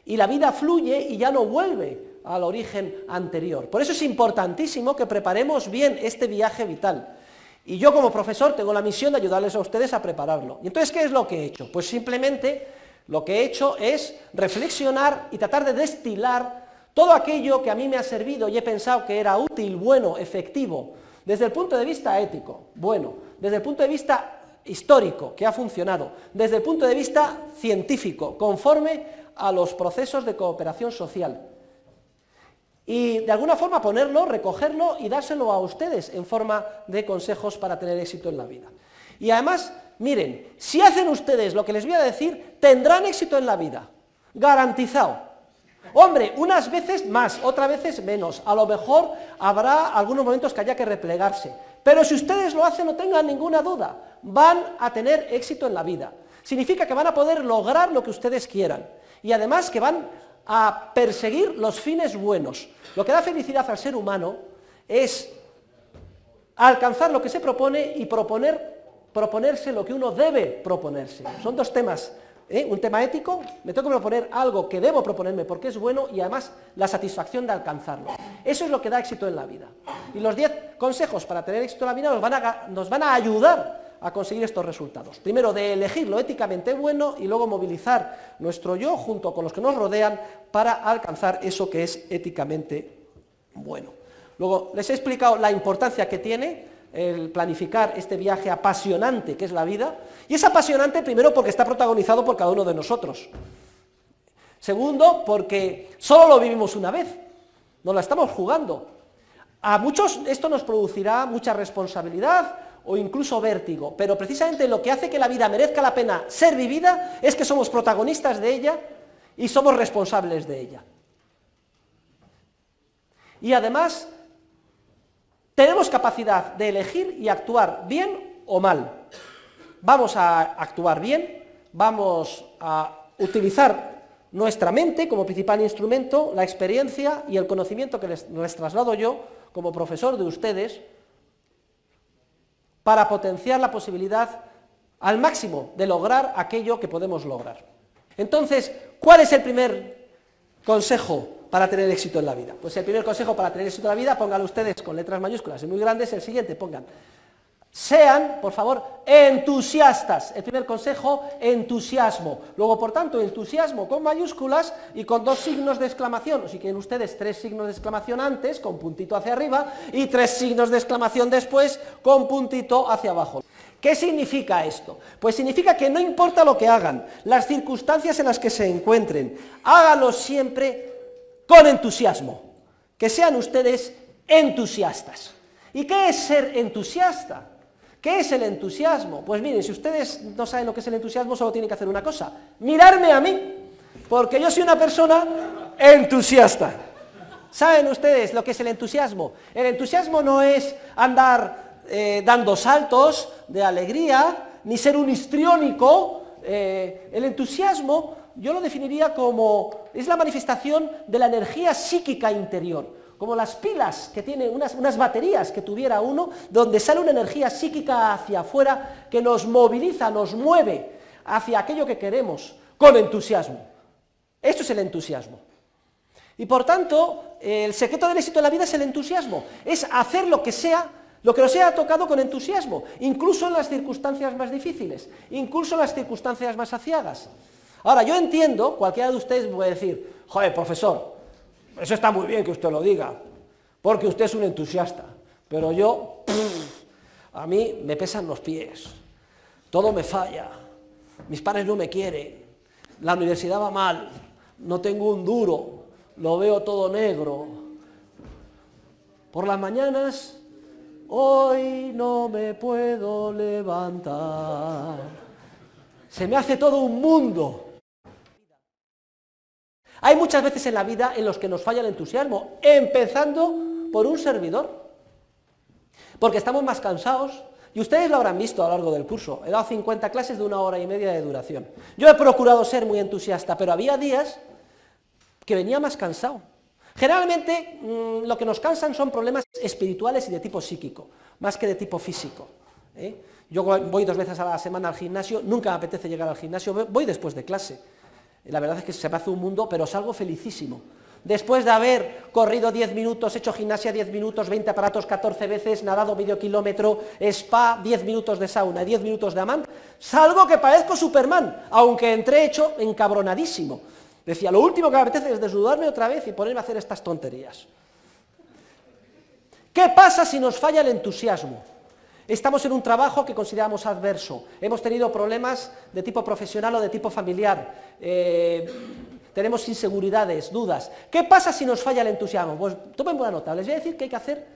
Y la vida fluye y ya no vuelve al origen anterior. Por eso es importantísimo que preparemos bien este viaje vital. Y yo como profesor tengo la misión de ayudarles a ustedes a prepararlo. Y entonces, ¿qué es lo que he hecho? Pues simplemente lo que he hecho es reflexionar y tratar de destilar todo aquello que a mí me ha servido y he pensado que era útil, bueno, efectivo, desde el punto de vista ético, bueno, desde el punto de vista histórico, que ha funcionado, desde el punto de vista científico, conforme a los procesos de cooperación social. Y de alguna forma ponerlo, recogerlo y dárselo a ustedes en forma de consejos para tener éxito en la vida. Y además, miren, si hacen ustedes lo que les voy a decir, tendrán éxito en la vida, garantizado. Hombre, unas veces más, otras veces menos, a lo mejor habrá algunos momentos que haya que replegarse, pero si ustedes lo hacen, no tengan ninguna duda, van a tener éxito en la vida. Significa que van a poder lograr lo que ustedes quieran, y además que van a perseguir los fines buenos. Lo que da felicidad al ser humano es alcanzar lo que se propone y proponerse lo que uno debe proponerse. Son dos temas. Un tema ético, me tengo que proponer algo que debo proponerme porque es bueno, y además la satisfacción de alcanzarlo. Eso es lo que da éxito en la vida. Y los 10 consejos para tener éxito en la vida nos van a ayudar a conseguir estos resultados. Primero, de elegir lo éticamente bueno, y luego movilizar nuestro yo junto con los que nos rodean para alcanzar eso que es éticamente bueno. Luego, les he explicado la importancia que tiene el planificar este viaje apasionante que es la vida, y es apasionante primero porque está protagonizado por cada uno de nosotros. Segundo, porque solo lo vivimos una vez, nos la estamos jugando. A muchos esto nos producirá mucha responsabilidad o incluso vértigo, pero precisamente lo que hace que la vida merezca la pena ser vivida es que somos protagonistas de ella y somos responsables de ella. Y además tenemos capacidad de elegir y actuar bien o mal. Vamos a actuar bien, vamos a utilizar nuestra mente como principal instrumento, la experiencia y el conocimiento que les traslado yo como profesor de ustedes, para potenciar la posibilidad al máximo de lograr aquello que podemos lograr. Entonces, ¿cuál es el primer consejo para tener éxito en la vida? Pues el primer consejo para tener éxito en la vida, pónganlo ustedes con letras mayúsculas y muy grandes, el siguiente, pongan: sean, por favor, entusiastas. El primer consejo, entusiasmo. Luego, por tanto, entusiasmo con mayúsculas y con 2 signos de exclamación, o si quieren ustedes 3 signos de exclamación antes, con puntito hacia arriba, y 3 signos de exclamación después, con puntito hacia abajo. ¿Qué significa esto? Pues significa que no importa lo que hagan, las circunstancias en las que se encuentren, háganlo siempre con entusiasmo, que sean ustedes entusiastas. ¿Y qué es ser entusiasta? ¿Qué es el entusiasmo? Pues miren, si ustedes no saben lo que es el entusiasmo, solo tienen que hacer una cosa, mirarme a mí, porque yo soy una persona entusiasta. ¿Saben ustedes lo que es el entusiasmo? El entusiasmo no es andar dando saltos de alegría, ni ser un histriónico. El entusiasmo yo lo definiría como, es la manifestación de la energía psíquica interior, como las pilas que tiene, unas baterías que tuviera uno, donde sale una energía psíquica hacia afuera que nos moviliza, nos mueve hacia aquello que queremos, con entusiasmo. Esto es el entusiasmo. Y por tanto, el secreto del éxito en la vida es el entusiasmo, es hacer lo que nos haya tocado con entusiasmo, incluso en las circunstancias más difíciles, incluso en las circunstancias más aciagas. Ahora, yo entiendo, cualquiera de ustedes puede decir, joder, profesor, eso está muy bien que usted lo diga, porque usted es un entusiasta, pero yo, a mí me pesan los pies, todo me falla, mis padres no me quieren, la universidad va mal, no tengo un duro, lo veo todo negro. Por las mañanas, hoy no me puedo levantar. Se me hace todo un mundo. Hay muchas veces en la vida en los que nos falla el entusiasmo, empezando por un servidor. Porque estamos más cansados, y ustedes lo habrán visto a lo largo del curso. He dado 50 clases de 1 hora y media de duración. Yo he procurado ser muy entusiasta, pero había días que venía más cansado. Generalmente lo que nos cansan son problemas espirituales y de tipo psíquico, más que de tipo físico. Yo voy 2 veces a la semana al gimnasio, nunca me apetece llegar al gimnasio, voy después de clase. La verdad es que se me hace un mundo, pero salgo felicísimo. Después de haber corrido 10 minutos, hecho gimnasia 10 minutos, 20 aparatos 14 veces, nadado medio kilómetro, spa, 10 minutos de sauna, 10 minutos de hammam, salgo que parezco Superman, aunque entré hecho encabronadísimo. Decía, lo último que me apetece es desnudarme otra vez y ponerme a hacer estas tonterías. ¿Qué pasa si nos falla el entusiasmo? Estamos en un trabajo que consideramos adverso, hemos tenido problemas de tipo profesional o de tipo familiar, tenemos inseguridades, dudas. ¿Qué pasa si nos falla el entusiasmo? Pues tomen buena nota, les voy a decir qué hay que hacer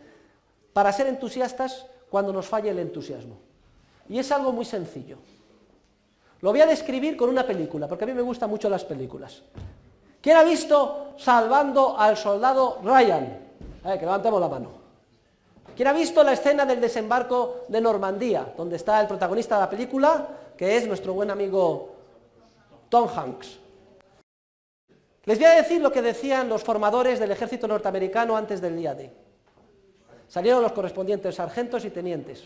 para ser entusiastas cuando nos falle el entusiasmo. Y es algo muy sencillo. Lo voy a describir con una película, porque a mí me gustan mucho las películas. ¿Quién ha visto Salvando al soldado Ryan? Que levantemos la mano. ¿Quién ha visto la escena del desembarco de Normandía, donde está el protagonista de la película, que es nuestro buen amigo Tom Hanks? Les voy a decir lo que decían los formadores del ejército norteamericano antes del día D. Salieron los correspondientes sargentos y tenientes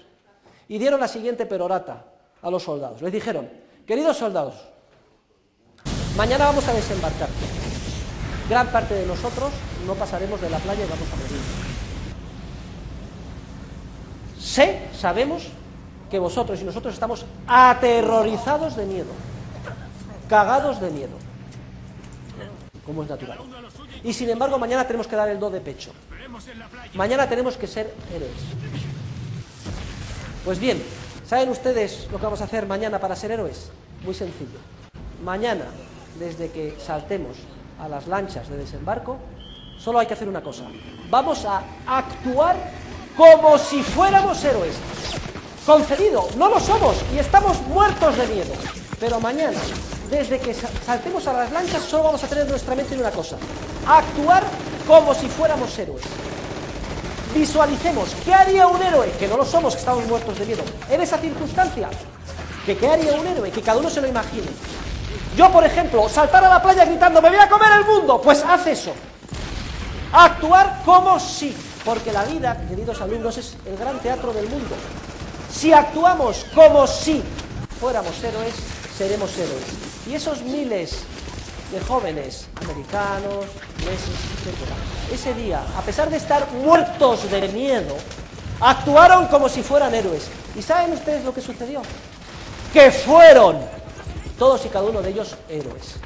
y dieron la siguiente perorata a los soldados. Les dijeron, queridos soldados, mañana vamos a desembarcar. Gran parte de nosotros no pasaremos de la playa y vamos a morir. Sabemos que vosotros y nosotros estamos aterrorizados de miedo, cagados de miedo, como es natural. Y sin embargo mañana tenemos que dar el do de pecho. Mañana tenemos que ser héroes. Pues bien, ¿saben ustedes lo que vamos a hacer mañana para ser héroes? Muy sencillo. Mañana, desde que saltemos a las lanchas de desembarco, solo hay que hacer una cosa. Vamos a actuar como si fuéramos héroes. Concedido, no lo somos y estamos muertos de miedo. Pero mañana, desde que saltemos a las lanchas, solo vamos a tener en nuestra mente una cosa. Actuar como si fuéramos héroes. Visualicemos, ¿qué haría un héroe? Que no lo somos, que estamos muertos de miedo. En esa circunstancia, ¿qué haría un héroe? Que cada uno se lo imagine. Yo, por ejemplo, saltar a la playa gritando, ¡me voy a comer el mundo! Pues haz eso. Actuar como si, porque la vida, queridos alumnos, es el gran teatro del mundo. Si actuamos como si fuéramos héroes, seremos héroes. Y esos miles de jóvenes americanos, ingleses, etc., ese día, a pesar de estar muertos de miedo, actuaron como si fueran héroes. ¿Y saben ustedes lo que sucedió? Que fueron todos y cada uno de ellos héroes.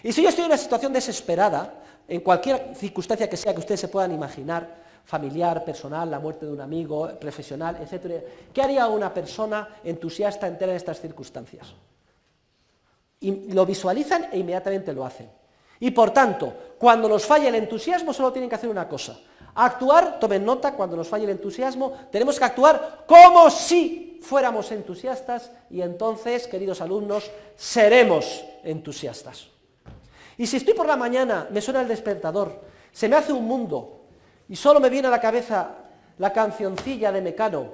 Y si yo estoy en una situación desesperada, en cualquier circunstancia que sea que ustedes se puedan imaginar, familiar, personal, la muerte de un amigo, profesional, etc., ¿qué haría una persona entusiasta entera en estas circunstancias? Y lo visualizan e inmediatamente lo hacen. Y por tanto, cuando nos falla el entusiasmo, solo tienen que hacer una cosa: Actuar, tomen nota, cuando nos falle el entusiasmo, tenemos que actuar como si fuéramos entusiastas y entonces, queridos alumnos, seremos entusiastas. Y si estoy por la mañana, me suena el despertador, se me hace un mundo y solo me viene a la cabeza la cancioncilla de Mecano,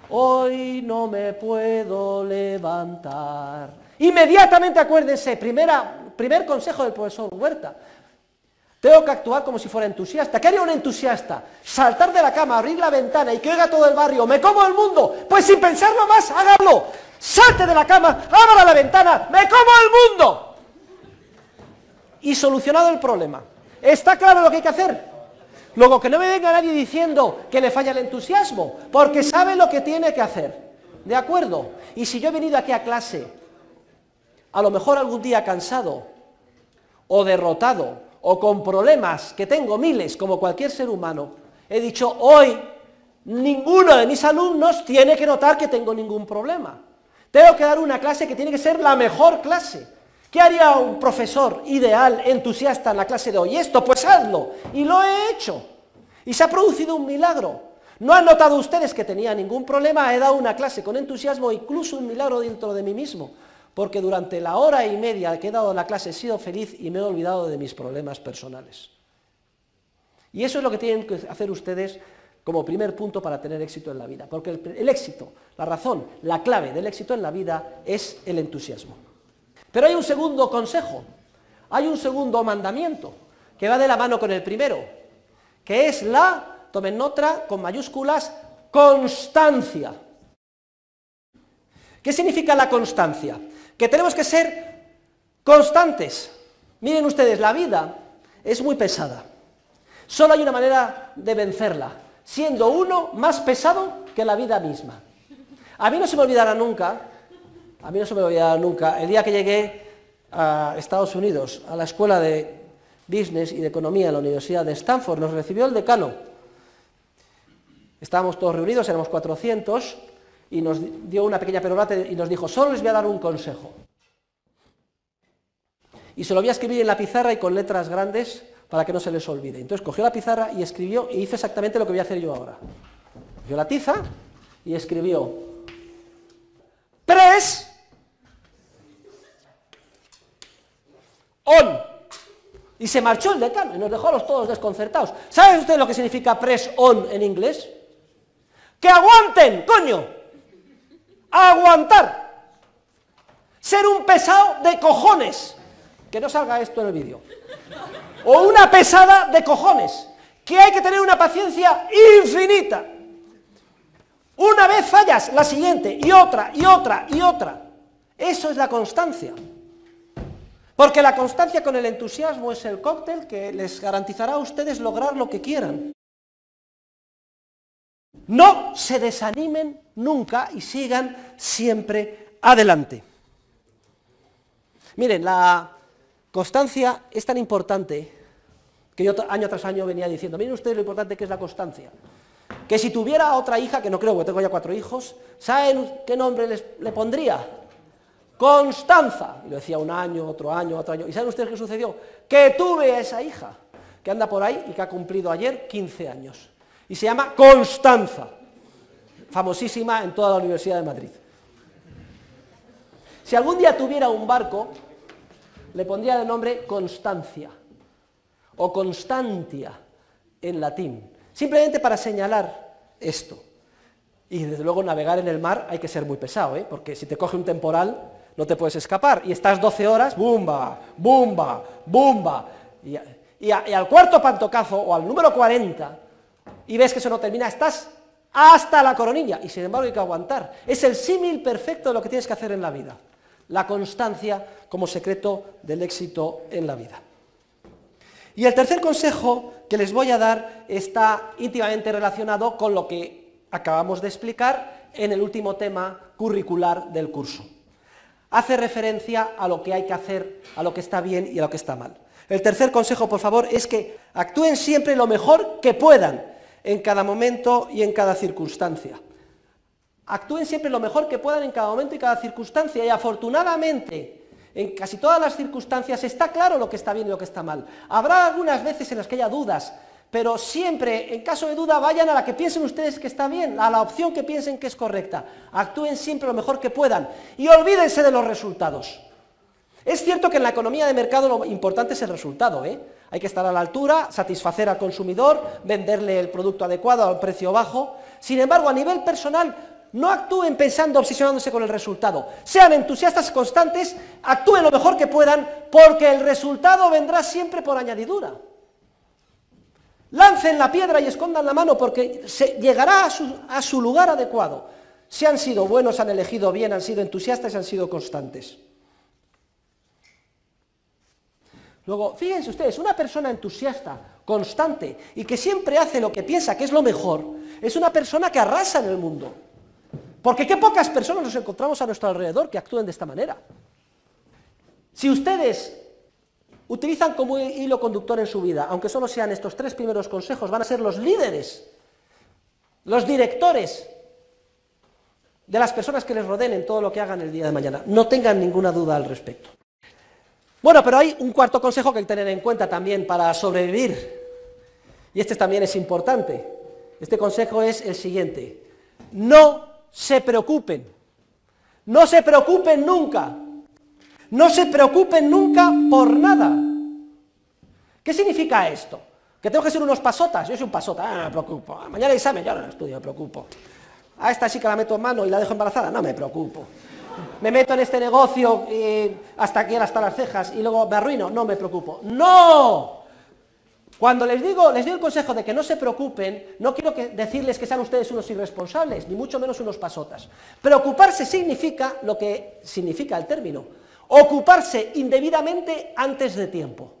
hoy no me puedo levantar. Inmediatamente acuérdense, primer consejo del profesor Huerta, tengo que actuar como si fuera entusiasta. ¿Qué haría un entusiasta? Saltar de la cama, abrir la ventana y que oiga todo el barrio, ¡me como el mundo! Pues sin pensarlo más, hágalo. Salte de la cama, abra la ventana, ¡me como el mundo! Y solucionado el problema. ¿Está claro lo que hay que hacer? Luego, que no me venga nadie diciendo que le falla el entusiasmo, porque sabe lo que tiene que hacer. ¿De acuerdo? Y si yo he venido aquí a clase, a lo mejor algún día cansado, o derrotado, o con problemas, que tengo miles, como cualquier ser humano, he dicho, hoy ninguno de mis alumnos tiene que notar que tengo ningún problema. Tengo que dar una clase que tiene que ser la mejor clase. ¿Qué haría un profesor ideal, entusiasta en la clase de hoy? Esto, pues hazlo. Y lo he hecho. Y se ha producido un milagro. No han notado ustedes que tenía ningún problema, he dado una clase con entusiasmo, incluso un milagro dentro de mí mismo. Porque durante la hora y media que he dado la clase he sido feliz y me he olvidado de mis problemas personales. Y eso es lo que tienen que hacer ustedes como primer punto para tener éxito en la vida. Porque el éxito, la razón, la clave del éxito en la vida es el entusiasmo. Pero hay un segundo consejo, hay un segundo mandamiento, que va de la mano con el primero, que es la, tomen nota, con mayúsculas, constancia. ¿Qué significa la constancia? Que tenemos que ser constantes. Miren ustedes, la vida es muy pesada. Solo hay una manera de vencerla, siendo uno más pesado que la vida misma. A mí no se me olvidará nunca, el día que llegué a Estados Unidos, a la escuela de Business y de Economía en la Universidad de Stanford, nos recibió el decano. Estábamos todos reunidos, éramos 400, y nos dio una pequeña perorata y nos dijo, solo les voy a dar un consejo. Y se lo voy a escribir en la pizarra y con letras grandes para que no se les olvide. Entonces cogió la pizarra y escribió, y hizo exactamente lo que voy a hacer yo ahora. Cogió la tiza y escribió, press on. Y se marchó el decano y nos dejó a los todos desconcertados. ¿Saben ustedes lo que significa press on en inglés? ¡Que aguanten, coño! ¡Aguantar! Ser un pesado de cojones. Que no salga esto en el vídeo. O una pesada de cojones. Que hay que tener una paciencia infinita. Una vez fallas, la siguiente, y otra, y otra, y otra. Eso es la constancia. Porque la constancia con el entusiasmo es el cóctel que les garantizará a ustedes lograr lo que quieran. No se desanimen nunca y sigan siempre adelante. Miren, la constancia es tan importante que yo año tras año venía diciendo, miren ustedes lo importante que es la constancia. Que si tuviera otra hija, que no creo, porque tengo ya 4 hijos, ¿saben qué nombre le pondría? Constanza. Y lo decía un año, otro año, otro año. ¿Y saben ustedes qué sucedió? Que tuve a esa hija, que anda por ahí y que ha cumplido ayer 15 años. Y se llama Constanza, famosísima en toda la Universidad de Madrid. Si algún día tuviera un barco, le pondría de nombre Constancia, o Constantia en latín, simplemente para señalar esto. Y desde luego navegar en el mar hay que ser muy pesado, porque si te coge un temporal no te puedes escapar, y estás 12 horas, ¡bumba, bumba, bumba! Y al cuarto pantocazo, o al número 40, y ves que eso no termina, estás hasta la coronilla, y sin embargo hay que aguantar. Es el símil perfecto de lo que tienes que hacer en la vida. La constancia como secreto del éxito en la vida. Y el tercer consejo que les voy a dar está íntimamente relacionado con lo que acabamos de explicar en el último tema curricular del curso. Hace referencia a lo que hay que hacer, a lo que está bien y a lo que está mal. El tercer consejo, por favor, es que actúen siempre lo mejor que puedan en cada momento y en cada circunstancia. Actúen siempre lo mejor que puedan en cada momento y cada circunstancia, y afortunadamente en casi todas las circunstancias está claro lo que está bien y lo que está mal. Habrá algunas veces en las que haya dudas, pero siempre, en caso de duda, vayan a la que piensen ustedes que está bien, a la opción que piensen que es correcta. Actúen siempre lo mejor que puedan y olvídense de los resultados. Es cierto que en la economía de mercado lo importante es el resultado, ¿eh? Hay que estar a la altura, satisfacer al consumidor, venderle el producto adecuado a un precio bajo. Sin embargo, a nivel personal, no actúen pensando, obsesionándose con el resultado. Sean entusiastas constantes, actúen lo mejor que puedan, porque el resultado vendrá siempre por añadidura. Lancen la piedra y escondan la mano, porque llegará a su lugar adecuado. Si han sido buenos, han elegido bien, han sido entusiastas y han sido constantes. Luego, fíjense ustedes, una persona entusiasta, constante y que siempre hace lo que piensa que es lo mejor, es una persona que arrasa en el mundo. Porque qué pocas personas nos encontramos a nuestro alrededor que actúen de esta manera. Si ustedes utilizan como hilo conductor en su vida, aunque solo sean estos 3 primeros consejos, van a ser los líderes, los directores de las personas que les rodeen en todo lo que hagan el día de mañana. No tengan ninguna duda al respecto. Bueno, pero hay un cuarto consejo que hay que tener en cuenta también para sobrevivir, y este también es importante. Este consejo es el siguiente: no se preocupen nunca, no se preocupen nunca por nada. ¿Qué significa esto? ¿Que tengo que ser unos pasotas? Yo soy un pasota, no me preocupo. Mañana hay examen, yo no estudio, me preocupo. A esta chica la meto en mano y la dejo embarazada, no me preocupo. Me meto en este negocio hasta aquí, hasta las cejas, y luego me arruino, no me preocupo. ¡No! Cuando les digo el consejo de que no se preocupen, no quiero decirles que sean ustedes unos irresponsables, ni mucho menos unos pasotas. Preocuparse significa lo que significa el término: ocuparse indebidamente antes de tiempo.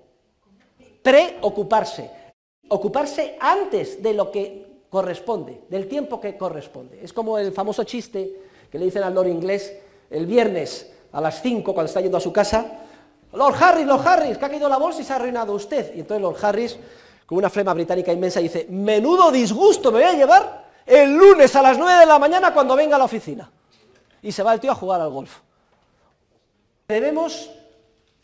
Preocuparse. Ocuparse antes de lo que corresponde, del tiempo que corresponde. Es como el famoso chiste que le dicen al lord inglés el viernes a las 5 cuando está yendo a su casa: Lord Harris, que ha caído la bolsa y se ha arruinado usted. Y entonces Lord Harris, con una flema británica inmensa, dice: menudo disgusto me voy a llevar el lunes a las 9 de la mañana cuando venga a la oficina. Y se va el tío a jugar al golf. Debemos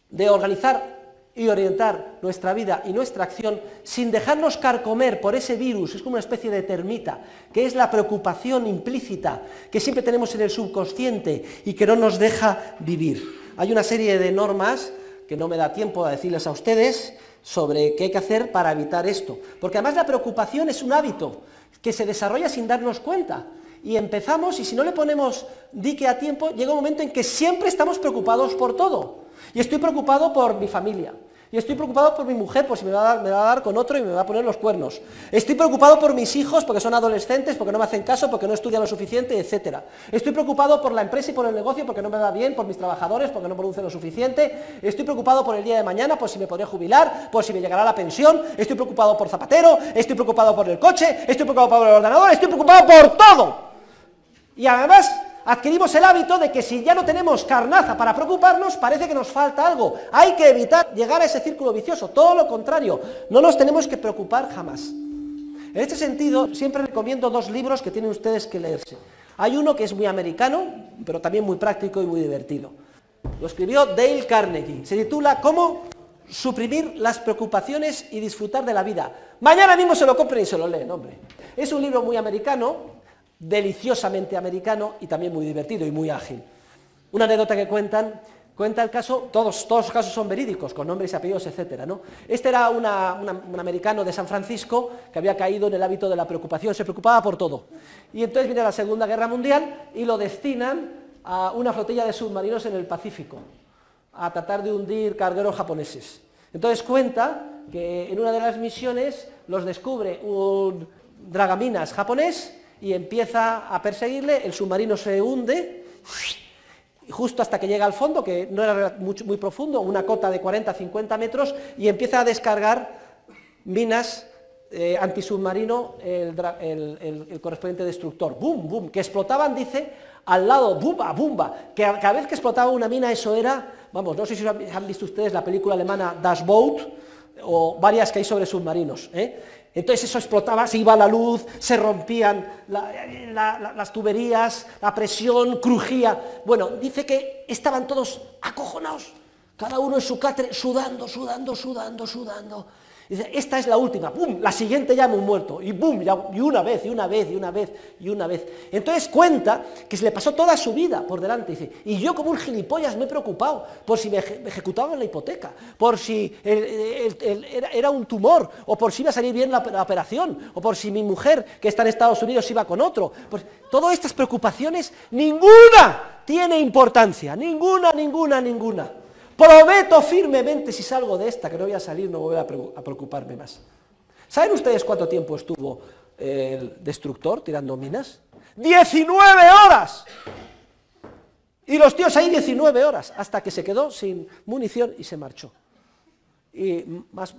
de organizar y orientar nuestra vida y nuestra acción sin dejarnos carcomer por ese virus. Es como una especie de termita, que es la preocupación implícita que siempre tenemos en el subconsciente y que no nos deja vivir. Hay una serie de normas que no me da tiempo a decirles a ustedes sobre qué hay que hacer para evitar esto, porque además la preocupación es un hábito que se desarrolla sin darnos cuenta. Y empezamos, y si no le ponemos dique a tiempo, llega un momento en que siempre estamos preocupados por todo. Y estoy preocupado por mi familia, y estoy preocupado por mi mujer, pues si me va a dar con otro y me va a poner los cuernos. Estoy preocupado por mis hijos porque son adolescentes, porque no me hacen caso, porque no estudian lo suficiente, etc. Estoy preocupado por la empresa y por el negocio porque no me va bien, por mis trabajadores, porque no producen lo suficiente. Estoy preocupado por el día de mañana, por si me podré jubilar, por si me llegará la pensión. Estoy preocupado por Zapatero, estoy preocupado por el coche, estoy preocupado por el ordenador, estoy preocupado por todo. Y además adquirimos el hábito de que si ya no tenemos carnaza para preocuparnos, parece que nos falta algo. Hay que evitar llegar a ese círculo vicioso, todo lo contrario, no nos tenemos que preocupar jamás. En este sentido, siempre recomiendo 2 libros que tienen ustedes que leerse. Hay uno que es muy americano, pero también muy práctico y muy divertido. Lo escribió Dale Carnegie, se titula ¿Cómo suprimir las preocupaciones y disfrutar de la vida? Mañana mismo se lo compren y se lo leen, hombre. Es un libro muy americano, deliciosamente americano y también muy divertido y muy ágil. Una anécdota que cuenta el caso, todos los casos son verídicos, con nombres y apellidos, etcétera, ¿no? Este era un americano de San Francisco que había caído en el hábito de la preocupación, se preocupaba por todo. Y entonces viene la Segunda Guerra Mundial y lo destinan a una flotilla de submarinos en el Pacífico, a tratar de hundir cargueros japoneses. Entonces cuenta que en una de las misiones los descubre un dragaminas japonés y empieza a perseguirle, el submarino se hunde, justo hasta que llega al fondo, que no era muy profundo, una cota de 40-50 metros, y empieza a descargar minas antisubmarino, el correspondiente destructor, boom, boom, que explotaban, dice, al lado, bumba, bumba, que cada vez que explotaba una mina eso era, vamos, no sé si han visto ustedes la película alemana Das Boot, o varias que hay sobre submarinos, Entonces eso explotaba, se iba la luz, se rompían las tuberías, la presión crujía. Bueno, dice que estaban todos acojonados, cada uno en su catre, sudando, Dice, esta es la última, ¡pum!, la siguiente ya hemos muerto, y ¡pum!, y una vez, y una vez, y una vez, y una vez. Entonces cuenta que se le pasó toda su vida por delante, dice, y yo como un gilipollas me he preocupado por si me ejecutaban la hipoteca, por si era un tumor, o por si iba a salir bien la operación, o por si mi mujer, que está en Estados Unidos, iba con otro. Pues, todas estas preocupaciones, ninguna tiene importancia, ninguna. Prometo firmemente, si salgo de esta, que no voy a salir, no voy a preocuparme más. ¿Saben ustedes cuánto tiempo estuvo el destructor tirando minas? ¡19 horas! Y los tíos ahí 19 horas, hasta que se quedó sin munición y se marchó. Y más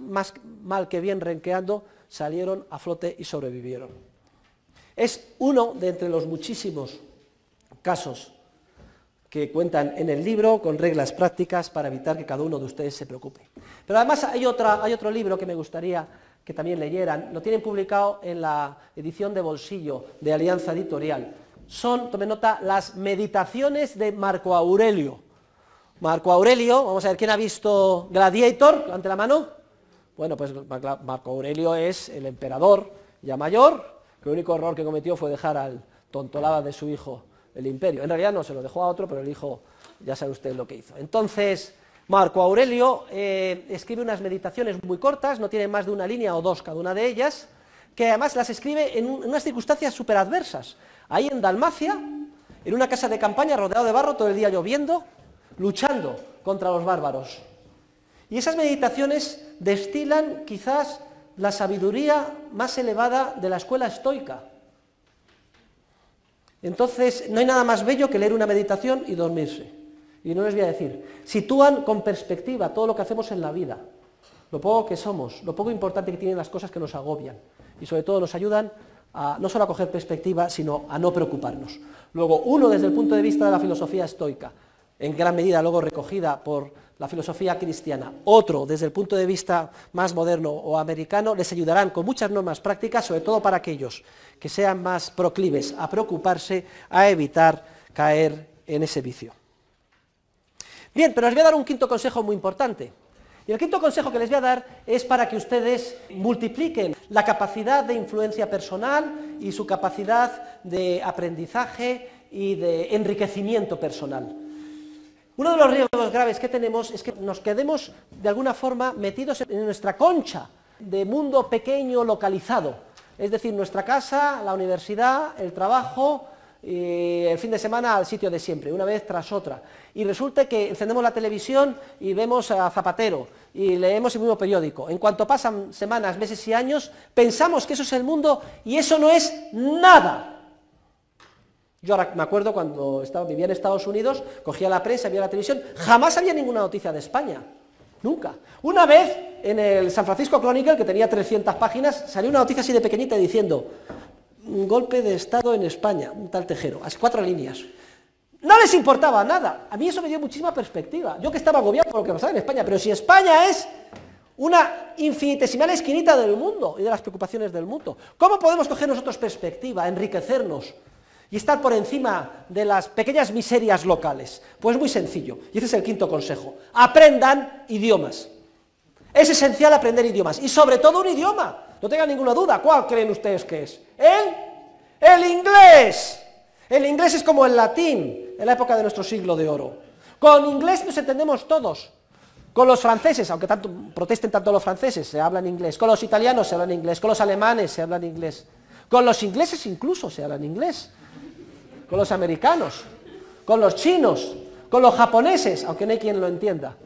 mal que bien renqueando, salieron a flote y sobrevivieron. Es uno de entre los muchísimos casos que cuentan en el libro con reglas prácticas para evitar que cada uno de ustedes se preocupe. Pero además hay otro libro que me gustaría que también leyeran, lo tienen publicado en la edición de bolsillo de Alianza Editorial. Son, tomen nota, las Meditaciones de Marco Aurelio. Marco Aurelio, vamos a ver, ¿quién ha visto Gladiator? Levante la mano. Bueno, pues Marco Aurelio es el emperador ya mayor, que el único error que cometió fue dejar al tontolada de su hijo el imperio. En realidad no, se lo dejó a otro, pero el hijo, ya sabe usted lo que hizo. Entonces, Marco Aurelio escribe unas meditaciones muy cortas, no tienen más de una línea o dos cada una de ellas, que además las escribe en unas circunstancias súper adversas. Ahí en Dalmacia, en una casa de campaña rodeado de barro, todo el día lloviendo, luchando contra los bárbaros. Y esas meditaciones destilan quizás la sabiduría más elevada de la escuela estoica. Entonces, no hay nada más bello que leer una meditación y dormirse. Y no les voy a decir, sitúan con perspectiva todo lo que hacemos en la vida, lo poco que somos, lo poco importante que tienen las cosas que nos agobian, y sobre todo nos ayudan a, no solo a coger perspectiva, sino a no preocuparnos. Luego, uno desde el punto de vista de la filosofía estoica, en gran medida luego recogida por la filosofía cristiana, otro desde el punto de vista más moderno o americano, les ayudarán con muchas normas prácticas, sobre todo para aquellos que sean más proclives a preocuparse, a evitar caer en ese vicio. Bien, pero les voy a dar un quinto consejo muy importante. Y el quinto consejo que les voy a dar es para que ustedes multipliquen la capacidad de influencia personal y su capacidad de aprendizaje y de enriquecimiento personal. Uno de los riesgos graves que tenemos es que nos quedemos de alguna forma metidos en nuestra concha de mundo pequeño localizado. Es decir, nuestra casa, la universidad, el trabajo, y el fin de semana al sitio de siempre, una vez tras otra. Y resulta que encendemos la televisión y vemos a Zapatero y leemos el mismo periódico. En cuanto pasan semanas, meses y años, pensamos que eso es el mundo y eso no es nada. Yo ahora me acuerdo cuando vivía en Estados Unidos, cogía la prensa, veía la televisión, jamás había ninguna noticia de España. Nunca. Una vez, en el San Francisco Chronicle, que tenía 300 páginas, salió una noticia así de pequeñita diciendo: un golpe de Estado en España, un tal Tejero, así 4 líneas. No les importaba nada. A mí eso me dio muchísima perspectiva. Yo que estaba agobiado por lo que pasaba en España, pero si España es una infinitesimal esquinita del mundo y de las preocupaciones del mundo, ¿cómo podemos coger nosotros perspectiva, enriquecernos y estar por encima de las pequeñas miserias locales? Pues muy sencillo, y ese es el quinto consejo: aprendan idiomas. Es esencial aprender idiomas, y sobre todo un idioma, no tengan ninguna duda. ¿Cuál creen ustedes que es? El inglés. El inglés es como el latín en la época de nuestro siglo de oro. Con inglés nos entendemos todos. Con los franceses, aunque protesten tanto los franceses, se habla en inglés. Con los italianos se habla en inglés. Con los alemanes se habla en inglés. Con los ingleses incluso se habla en inglés. Con los americanos, con los chinos, con los japoneses, aunque no hay quien lo entienda.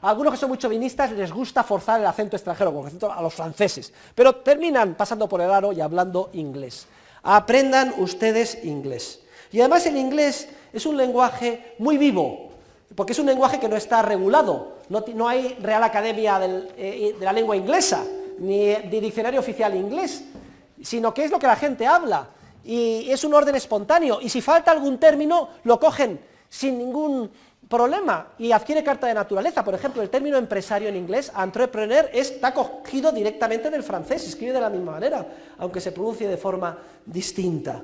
A algunos que son muy chauvinistas les gusta forzar el acento extranjero, con acento a los franceses, pero terminan pasando por el aro y hablando inglés. Aprendan ustedes inglés. Y además el inglés es un lenguaje muy vivo, porque es un lenguaje que no está regulado, no hay Real Academia de la Lengua Inglesa, ni de diccionario oficial inglés, sino que es lo que la gente habla. Y es un orden espontáneo, y si falta algún término, lo cogen sin ningún problema, y adquiere carta de naturaleza. Por ejemplo, el término empresario en inglés, entrepreneur, está cogido directamente del francés, se escribe de la misma manera, aunque se pronuncie de forma distinta.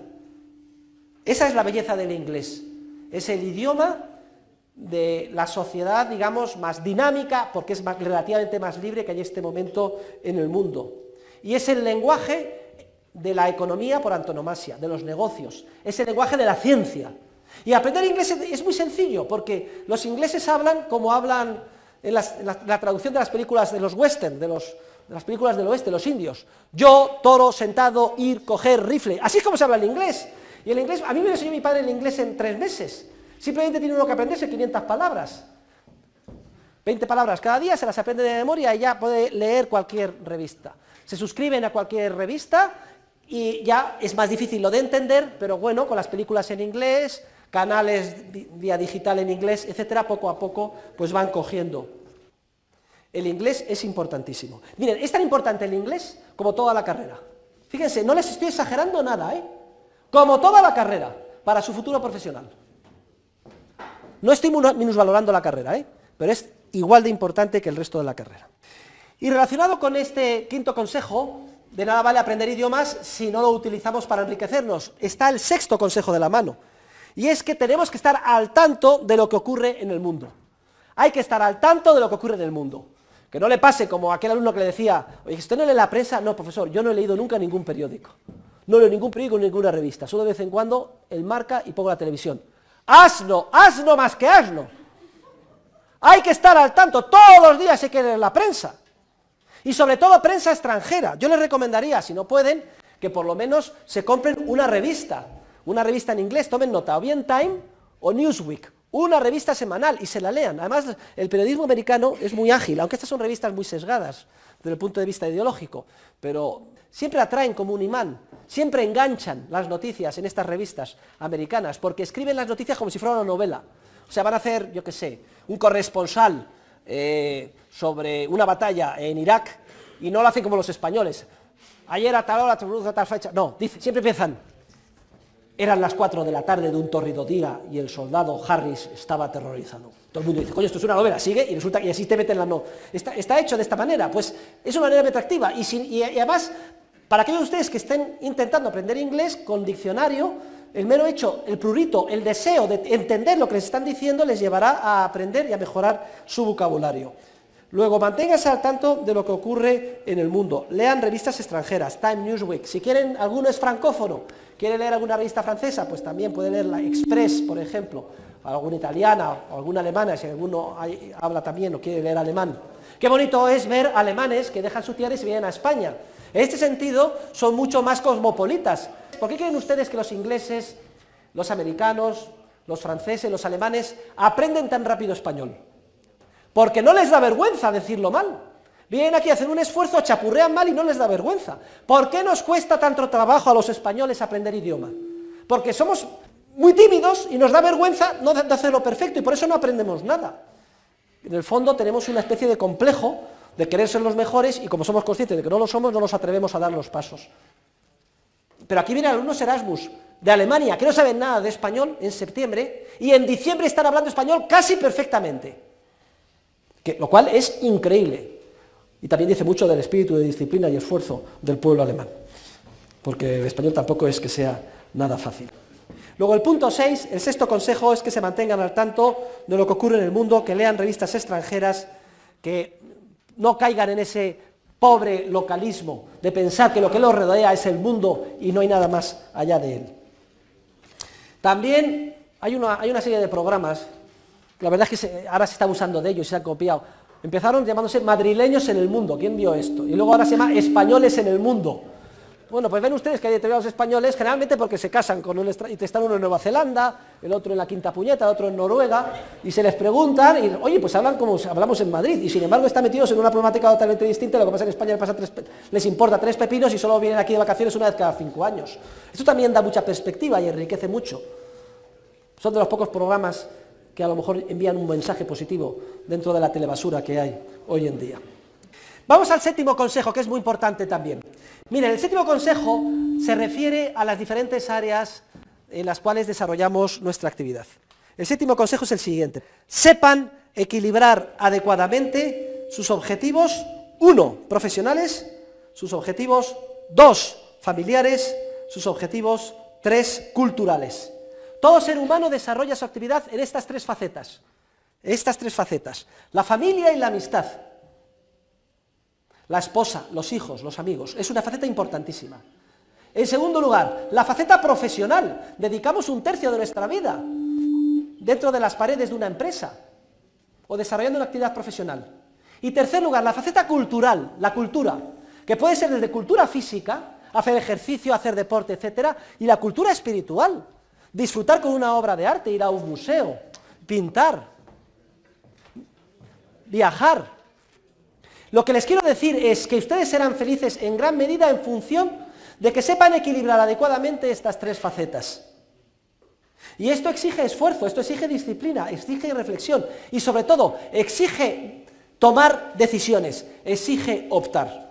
Esa es la belleza del inglés, es el idioma de la sociedad, digamos, más dinámica, porque es relativamente más libre que hay en este momento en el mundo. Y es el lenguaje de la economía por antonomasia, de los negocios, es el lenguaje de la ciencia. Y aprender inglés es muy sencillo, porque los ingleses hablan como hablan en la traducción de las películas de los western, de las películas del oeste, los indios. Yo, toro, sentado, ir, coger, rifle. Así es como se habla el inglés. Y el inglés, a mí me enseñó mi padre el inglés en 3 meses. Simplemente tiene uno que aprenderse 500 palabras. 20 palabras cada día, se las aprende de memoria y ya puede leer cualquier revista. Se suscriben a cualquier revista y ya es más difícil lo de entender, pero bueno, con las películas en inglés, canales vía digital en inglés, etcétera, poco a poco pues van cogiendo. El inglés es importantísimo. Miren, es tan importante el inglés como toda la carrera. Fíjense, no les estoy exagerando nada, como toda la carrera, para su futuro profesional. No estoy minusvalorando la carrera, pero es igual de importante que el resto de la carrera. Y relacionado con este quinto consejo, de nada vale aprender idiomas si no lo utilizamos para enriquecernos, está el sexto consejo de la mano, y es que tenemos que estar al tanto de lo que ocurre en el mundo. Hay que estar al tanto de lo que ocurre en el mundo. Que no le pase como aquel alumno que le decía, oye, ¿usted no lee la prensa? No, profesor, yo no he leído nunca ningún periódico. No leo ningún periódico ni ninguna revista, solo de vez en cuando el Marca y pongo la televisión. ¡Asno! ¡Asno más que asno! Hay que estar al tanto, todos los días hay que leer la prensa. Y sobre todo prensa extranjera. Yo les recomendaría, si no pueden, que por lo menos se compren una revista en inglés, tomen nota, o bien Time o Newsweek, una revista semanal y se la lean. Además, el periodismo americano es muy ágil, aunque estas son revistas muy sesgadas desde el punto de vista ideológico, pero siempre atraen como un imán, siempre enganchan las noticias en estas revistas americanas, porque escriben las noticias como si fuera una novela. O sea, van a hacer, yo qué sé, un corresponsal sobre una batalla en Irak, y no lo hacen como los españoles. Ayer a tal hora, a tal fecha. No, dice, siempre empiezan. Eran las 4 de la tarde de un tórrido día y el soldado Harris estaba aterrorizado. Todo el mundo dice, coño, esto es una novela, sigue, y resulta que así te meten la no. Está hecho de esta manera, pues es una manera muy atractiva. Y además, para aquellos de ustedes que estén intentando aprender inglés con diccionario, el mero hecho, el prurito, el deseo de entender lo que les están diciendo les llevará a aprender y a mejorar su vocabulario. Luego, manténganse al tanto de lo que ocurre en el mundo. Lean revistas extranjeras, Time, Newsweek. Si quieren, alguno es francófono, quiere leer alguna revista francesa, pues también puede leer la Express, por ejemplo, alguna italiana o alguna alemana, si alguno habla también o quiere leer alemán. Qué bonito es ver alemanes que dejan su tierra y se vienen a España. En este sentido, son mucho más cosmopolitas. ¿Por qué creen ustedes que los ingleses, los americanos, los franceses, los alemanes aprenden tan rápido español? Porque no les da vergüenza decirlo mal. Vienen aquí a hacer un esfuerzo, chapurrean mal y no les da vergüenza. ¿Por qué nos cuesta tanto trabajo a los españoles aprender idioma? Porque somos muy tímidos y nos da vergüenza no de hacerlo perfecto y por eso no aprendemos nada. En el fondo tenemos una especie de complejo de querer ser los mejores y como somos conscientes de que no lo somos, no nos atrevemos a dar los pasos. Pero aquí vienen alumnos Erasmus de Alemania que no saben nada de español en septiembre y en diciembre están hablando español casi perfectamente. Lo cual es increíble. Y también dice mucho del espíritu de disciplina y esfuerzo del pueblo alemán. Porque el español tampoco es que sea nada fácil. Luego el punto 6, el sexto consejo es que se mantengan al tanto de lo que ocurre en el mundo, que lean revistas extranjeras, que no caigan en ese pobre localismo de pensar que lo que los rodea es el mundo y no hay nada más allá de él. También hay una serie de programas. La verdad es que ahora se está usando de ellos y se han copiado. Empezaron llamándose madrileños en el mundo. ¿Quién vio esto? Y luego ahora se llama españoles en el mundo. Bueno, pues ven ustedes que hay determinados españoles, generalmente porque se casan con un y están uno en Nueva Zelanda, el otro en la Quinta Puñeta, el otro en Noruega, y se les preguntan, y oye, pues hablan como hablamos en Madrid, y sin embargo están metidos en una problemática totalmente distinta. Lo que pasa en España les importa 3 pepinos y solo vienen aquí de vacaciones una vez cada 5 años. Esto también da mucha perspectiva y enriquece mucho. Son de los pocos programas que a lo mejor envían un mensaje positivo dentro de la telebasura que hay hoy en día. Vamos al séptimo consejo, que es muy importante también. Miren, el séptimo consejo se refiere a las diferentes áreas en las cuales desarrollamos nuestra actividad. El séptimo consejo es el siguiente: sepan equilibrar adecuadamente sus objetivos, 1, profesionales, sus objetivos, 2, familiares, sus objetivos, 3, culturales. Todo ser humano desarrolla su actividad en estas 3 facetas. estas tres facetas, la familia y la amistad, la esposa, los hijos, los amigos, es una faceta importantísima. En segundo lugar, la faceta profesional, dedicamos 1/3 de nuestra vida dentro de las paredes de una empresa o desarrollando una actividad profesional. Y tercer lugar, la faceta cultural, la cultura, que puede ser desde cultura física, hacer ejercicio, hacer deporte, etcétera, y la cultura espiritual, disfrutar con una obra de arte, ir a un museo, pintar, viajar. Lo que les quiero decir es que ustedes serán felices en gran medida en función de que sepan equilibrar adecuadamente estas tres facetas. Y esto exige esfuerzo, esto exige disciplina, exige reflexión y sobre todo exige tomar decisiones, exige optar.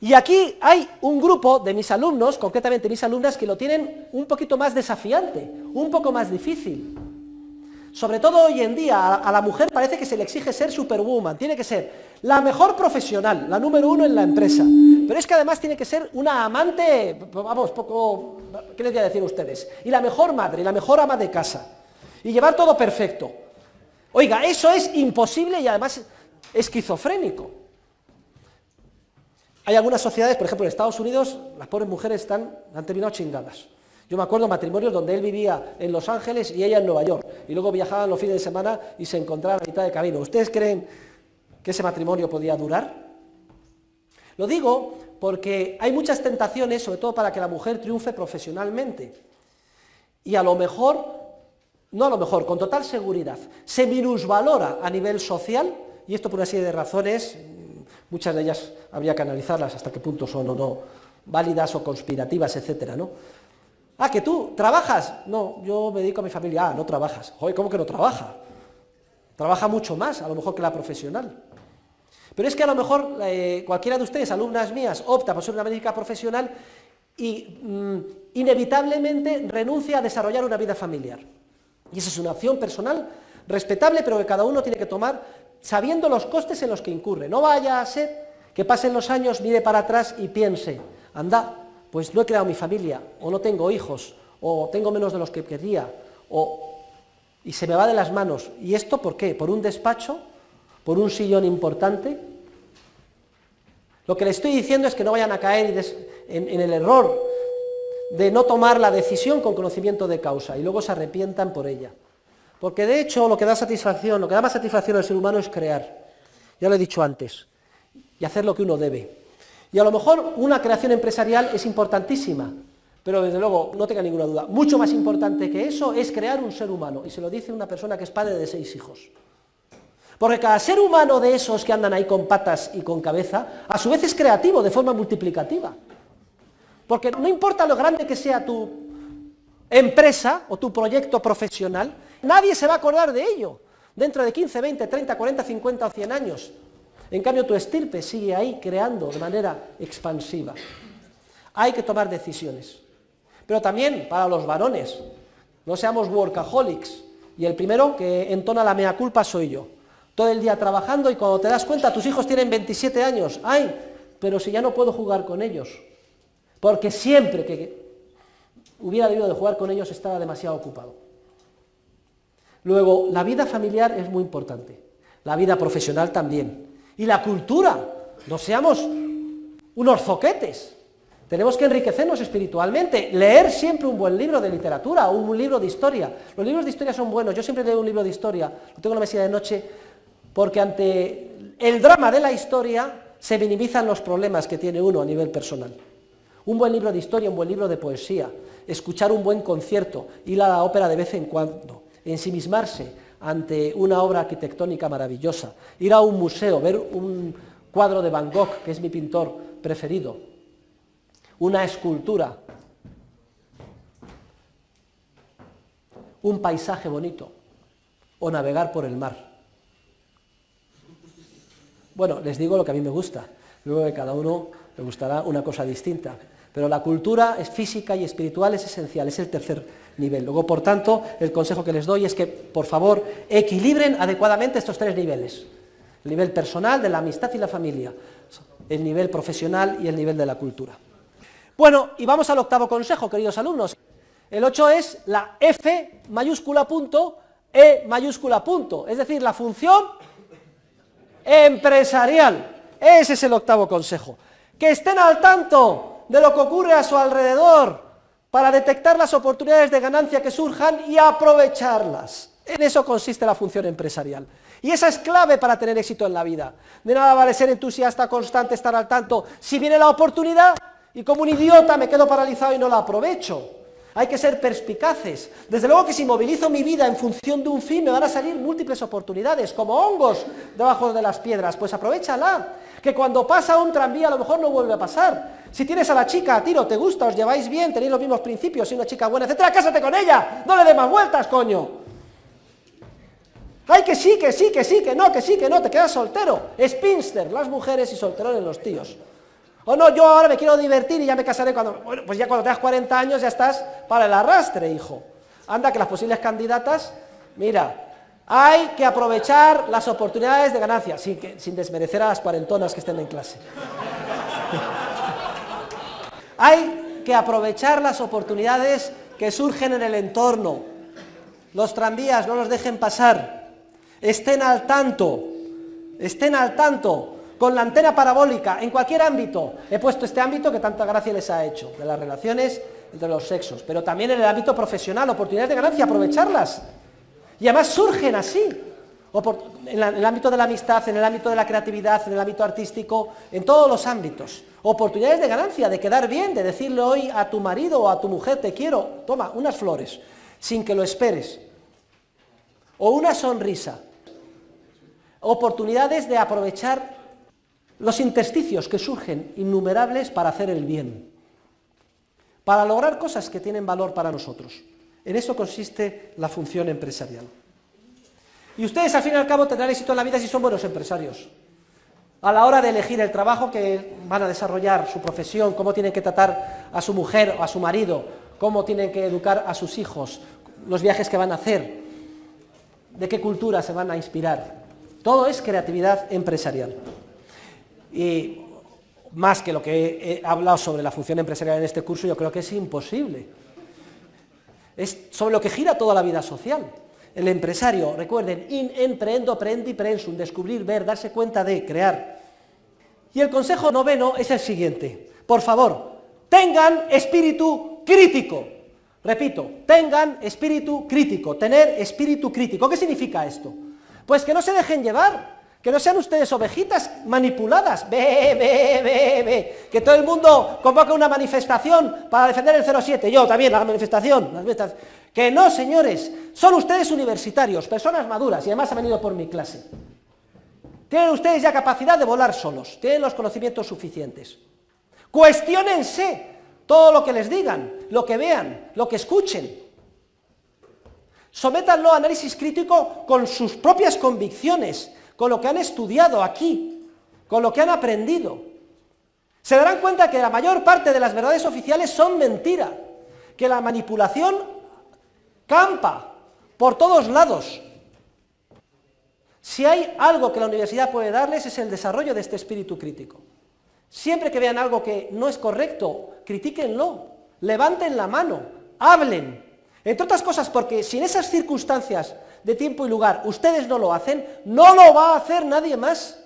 Y aquí hay un grupo de mis alumnos, concretamente mis alumnas, que lo tienen un poquito más desafiante, un poco más difícil. Sobre todo hoy en día, a la mujer parece que se le exige ser superwoman, tiene que ser la mejor profesional, la número 1 en la empresa, pero es que además tiene que ser una amante, vamos, poco, ¿qué les voy a decir a ustedes? Y la mejor madre, y la mejor ama de casa, y llevar todo perfecto. Oiga, eso es imposible y además esquizofrénico. Hay algunas sociedades, por ejemplo en Estados Unidos, las pobres mujeres han terminado chingadas. Yo me acuerdo de matrimonios donde él vivía en Los Ángeles y ella en Nueva York, y luego viajaban los fines de semana y se encontraban a mitad de camino. ¿Ustedes creen que ese matrimonio podía durar? Lo digo porque hay muchas tentaciones, sobre todo para que la mujer triunfe profesionalmente. Y a lo mejor, no a lo mejor, con total seguridad, se minusvalora a nivel social, y esto por una serie de razones, muchas de ellas habría que analizarlas hasta qué punto son o no válidas o conspirativas, etcétera, ¿no? Ah, ¿que tú trabajas? No, yo me dedico a mi familia. Ah, no trabajas. Joder, ¿cómo que no trabaja? Trabaja mucho más, a lo mejor, que la profesional. Pero es que a lo mejor cualquiera de ustedes, alumnas mías, opta por ser una médica profesional y inevitablemente renuncia a desarrollar una vida familiar. Y esa es una opción personal respetable, pero que cada uno tiene que tomar sabiendo los costes en los que incurre. No vaya a ser que pasen los años, mire para atrás y piense, anda, pues no he creado mi familia, o no tengo hijos, o tengo menos de los que quería, y se me va de las manos. ¿Y esto por qué? ¿Por un despacho? ¿Por un sillón importante? Lo que les estoy diciendo es que no vayan a caer en el error de no tomar la decisión con conocimiento de causa, y luego se arrepientan por ella. Porque de hecho lo que da más satisfacción al ser humano es crear, ya lo he dicho antes, y hacer lo que uno debe. Y a lo mejor una creación empresarial es importantísima, pero desde luego, no tenga ninguna duda, mucho más importante que eso es crear un ser humano, y se lo dice una persona que es padre de 6 hijos. Porque cada ser humano de esos que andan ahí con patas y con cabeza, a su vez es creativo de forma multiplicativa. Porque no importa lo grande que sea tu empresa o tu proyecto profesional, nadie se va a acordar de ello dentro de 15, 20, 30, 40, 50 o 100 años. En cambio, tu estirpe sigue ahí creando de manera expansiva. Hay que tomar decisiones. Pero también para los varones, no seamos workaholics. Y el primero que entona la mea culpa soy yo. Todo el día trabajando y cuando te das cuenta, tus hijos tienen 27 años. ¡Ay! Pero si ya no puedo jugar con ellos. Porque siempre que hubiera debido de jugar con ellos estaba demasiado ocupado. Luego, la vida familiar es muy importante. La vida profesional también. Y la cultura, no seamos unos zoquetes, tenemos que enriquecernos espiritualmente, leer siempre un buen libro de literatura o un libro de historia. Los libros de historia son buenos, yo siempre leo un libro de historia, lo tengo en la mesilla de noche, porque ante el drama de la historia se minimizan los problemas que tiene uno a nivel personal. Un buen libro de historia, un buen libro de poesía, escuchar un buen concierto, ir a la ópera de vez en cuando, ensimismarse ante una obra arquitectónica maravillosa, ir a un museo, ver un cuadro de Van Gogh, que es mi pintor preferido, una escultura, un paisaje bonito, o navegar por el mar. Bueno, les digo lo que a mí me gusta, luego que cada uno le gustará una cosa distinta, pero la cultura es física y espiritual, es esencial, es el tercer nivel. Luego, por tanto, el consejo que les doy es que, por favor, equilibren adecuadamente estos 3 niveles. El nivel personal, de la amistad y la familia, el nivel profesional y el nivel de la cultura. Bueno, y vamos al 8º consejo, queridos alumnos. El 8 es la F mayúscula punto E mayúscula punto, es decir, la función empresarial. Ese es el octavo consejo. Que estén al tanto de lo que ocurre a su alrededor para detectar las oportunidades de ganancia que surjan y aprovecharlas. En eso consiste la función empresarial. Y esa es clave para tener éxito en la vida. De nada vale ser entusiasta, constante, estar al tanto. Si viene la oportunidad y como un idiota me quedo paralizado y no la aprovecho. Hay que ser perspicaces. Desde luego que si movilizo mi vida en función de un fin me van a salir múltiples oportunidades, como hongos debajo de las piedras, pues aprovéchala. Que cuando pasa un tranvía a lo mejor no vuelve a pasar. Si tienes a la chica a tiro, te gusta, os lleváis bien, tenéis los mismos principios, si una chica buena, etcétera, cásate con ella, no le des más vueltas, coño. Ay, que sí, que sí, que sí, que no, que sí, que no, te quedas soltero. Spinster, las mujeres y solterones los tíos. O no, yo ahora me quiero divertir y ya me casaré cuando... Bueno, pues ya cuando tengas 40 años ya estás para el arrastre, hijo. Anda, que las posibles candidatas, mira, hay que aprovechar las oportunidades de ganancia, sin desmerecer a las cuarentonas que estén en clase. Hay que aprovechar las oportunidades que surgen en el entorno. Los tranvías no los dejen pasar. Estén al tanto con la antena parabólica, en cualquier ámbito. He puesto este ámbito que tanta gracia les ha hecho, de las relaciones entre los sexos, pero también en el ámbito profesional, oportunidades de ganancia, aprovecharlas. Y además surgen así, en el ámbito de la amistad, en el ámbito de la creatividad, en el ámbito artístico, en todos los ámbitos. Oportunidades de ganancia, de quedar bien, de decirle hoy a tu marido o a tu mujer, te quiero, toma, unas flores, sin que lo esperes. O una sonrisa. Oportunidades de aprovechar los intersticios que surgen innumerables para hacer el bien, para lograr cosas que tienen valor para nosotros. En eso consiste la función empresarial. Y ustedes al fin y al cabo tendrán éxito en la vida si son buenos empresarios. A la hora de elegir el trabajo que van a desarrollar, su profesión, cómo tienen que tratar a su mujer o a su marido, cómo tienen que educar a sus hijos, los viajes que van a hacer, de qué cultura se van a inspirar. Todo es creatividad empresarial. Y más que lo que he hablado sobre la función empresarial en este curso, yo creo que es imposible. Es sobre lo que gira toda la vida social. El empresario, recuerden, emprendo, prendi, prensum, descubrir, ver, darse cuenta de, crear. Y el consejo noveno es el siguiente. Por favor, tengan espíritu crítico. Repito, tengan espíritu crítico, tener espíritu crítico. ¿Qué significa esto? Pues que no se dejen llevar, que no sean ustedes ovejitas manipuladas, que todo el mundo convoque una manifestación para defender el 07, yo también, la manifestación, que no, señores, son ustedes universitarios, personas maduras, y además han venido por mi clase. Tienen ustedes ya capacidad de volar solos, tienen los conocimientos suficientes. Cuestiónense todo lo que les digan, lo que vean, lo que escuchen. Sométanlo a análisis crítico con sus propias convicciones, con lo que han estudiado aquí, con lo que han aprendido. Se darán cuenta que la mayor parte de las verdades oficiales son mentira, que la manipulación campa por todos lados. Si hay algo que la universidad puede darles es el desarrollo de este espíritu crítico. Siempre que vean algo que no es correcto, critíquenlo, levanten la mano, hablen. Entre otras cosas porque si en esas circunstancias de tiempo y lugar ustedes no lo hacen, no lo va a hacer nadie más.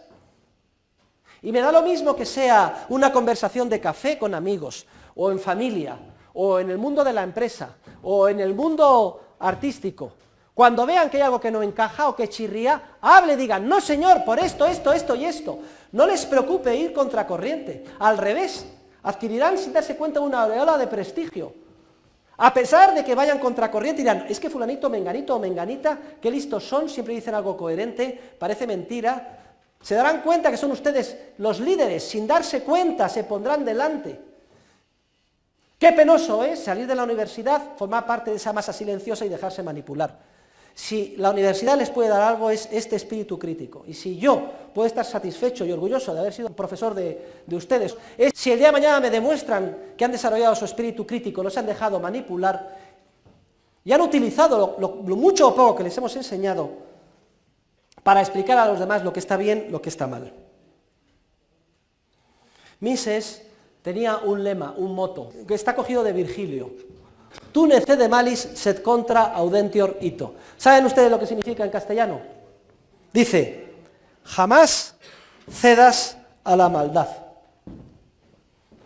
Y me da lo mismo que sea una conversación de café con amigos, o en familia, o en el mundo de la empresa, o en el mundo artístico. Cuando vean que hay algo que no encaja o que chirría, hable, digan, no señor, por esto, esto, esto y esto. No les preocupe ir contracorriente, al revés, adquirirán sin darse cuenta una aureola de prestigio. A pesar de que vayan contracorriente, dirán, es que fulanito, menganito o menganita, qué listos son, siempre dicen algo coherente, parece mentira. Se darán cuenta que son ustedes los líderes, sin darse cuenta se pondrán delante. Qué penoso es salir de la universidad, formar parte de esa masa silenciosa y dejarse manipular. Si la universidad les puede dar algo es este espíritu crítico. Y si yo puedo estar satisfecho y orgulloso de haber sido profesor de ustedes, es si el día de mañana me demuestran que han desarrollado su espíritu crítico, no se han dejado manipular y han utilizado lo mucho o poco que les hemos enseñado para explicar a los demás lo que está bien, lo que está mal. Mises tenía un lema, un moto, que está cogido de Virgilio. Tu ne cede malis sed contra audentior ito. ¿Saben ustedes lo que significa en castellano? Dice, jamás cedas a la maldad.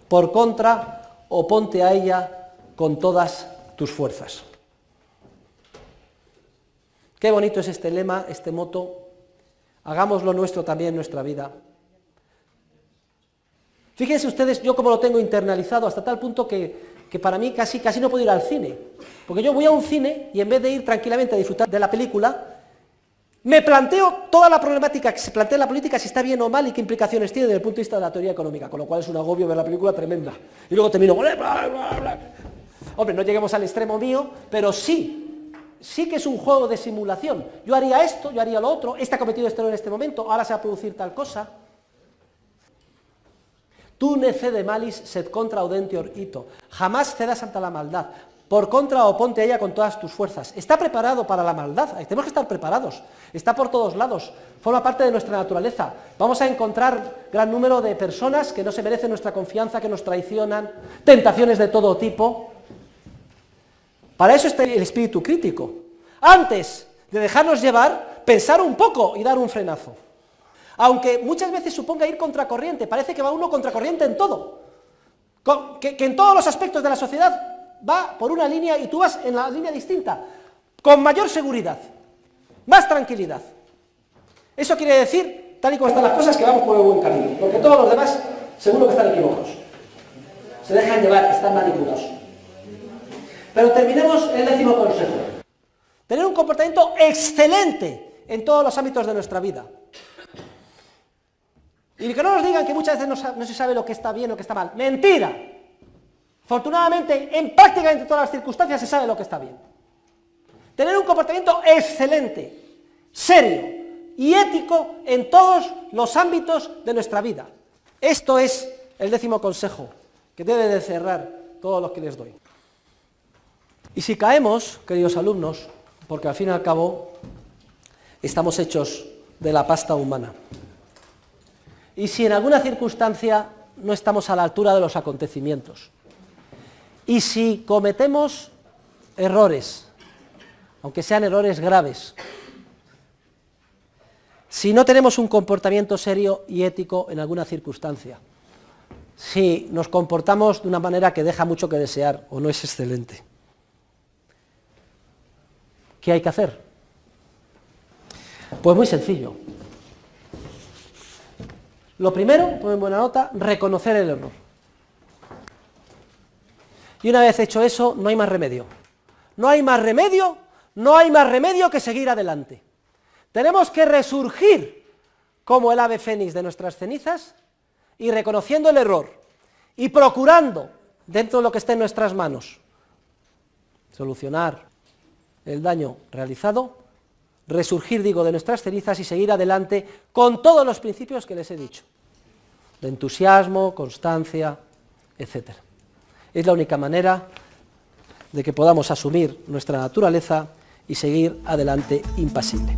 Por contra, oponte a ella con todas tus fuerzas. Qué bonito es este lema, este moto. Hagámoslo nuestro también en nuestra vida. Fíjense ustedes, yo como lo tengo internalizado hasta tal punto que para mí casi no puedo ir al cine. Porque yo voy a un cine y en vez de ir tranquilamente a disfrutar de la película, me planteo toda la problemática que se plantea en la política, si está bien o mal y qué implicaciones tiene desde el punto de vista de la teoría económica, con lo cual es un agobio ver la película tremenda. Y luego termino, bla, bla, bla, bla. Hombre, no lleguemos al extremo mío, pero sí que es un juego de simulación. Yo haría esto, yo haría lo otro, este ha cometido esto en este momento, ahora se va a producir tal cosa. Tu ne cede malis sed contra audentior ito. Jamás cedas ante la maldad. Por contra, oponte a ella con todas tus fuerzas. Está preparado para la maldad. Tenemos que estar preparados. Está por todos lados. Forma parte de nuestra naturaleza. Vamos a encontrar gran número de personas que no se merecen nuestra confianza, que nos traicionan, tentaciones de todo tipo. Para eso está el espíritu crítico. Antes de dejarnos llevar, pensar un poco y dar un frenazo. Aunque muchas veces suponga ir contracorriente, parece que va uno contracorriente en todo, que en todos los aspectos de la sociedad va por una línea y tú vas en la línea distinta, con mayor seguridad, más tranquilidad. Eso quiere decir, tal y como están las cosas, que vamos por el buen camino, porque todos los demás seguro que están equivocados, se dejan llevar, están manipulados. Pero terminemos el 10º consejo. Tener un comportamiento excelente en todos los ámbitos de nuestra vida. Y que no nos digan que muchas veces no se sabe lo que está bien o lo que está mal. ¡Mentira! Afortunadamente, en prácticamente todas las circunstancias se sabe lo que está bien. Tener un comportamiento excelente, serio y ético en todos los ámbitos de nuestra vida. Esto es el 10º consejo que debe de cerrar todos los que les doy. Y si caemos, queridos alumnos, porque al fin y al cabo estamos hechos de la pasta humana, y si en alguna circunstancia no estamos a la altura de los acontecimientos, y si cometemos errores, aunque sean errores graves, si no tenemos un comportamiento serio y ético en alguna circunstancia, si nos comportamos de una manera que deja mucho que desear o no es excelente, ¿qué hay que hacer? Pues muy sencillo. Lo primero, ponme en buena nota, reconocer el error. Y una vez hecho eso, no hay más remedio. No hay más remedio que seguir adelante. Tenemos que resurgir como el ave fénix de nuestras cenizas y reconociendo el error y procurando, dentro de lo que esté en nuestras manos, solucionar el daño realizado, resurgir, digo, de nuestras cenizas y seguir adelante con todos los principios que les he dicho, de entusiasmo, constancia, etc. Es la única manera de que podamos asumir nuestra naturaleza y seguir adelante impasible.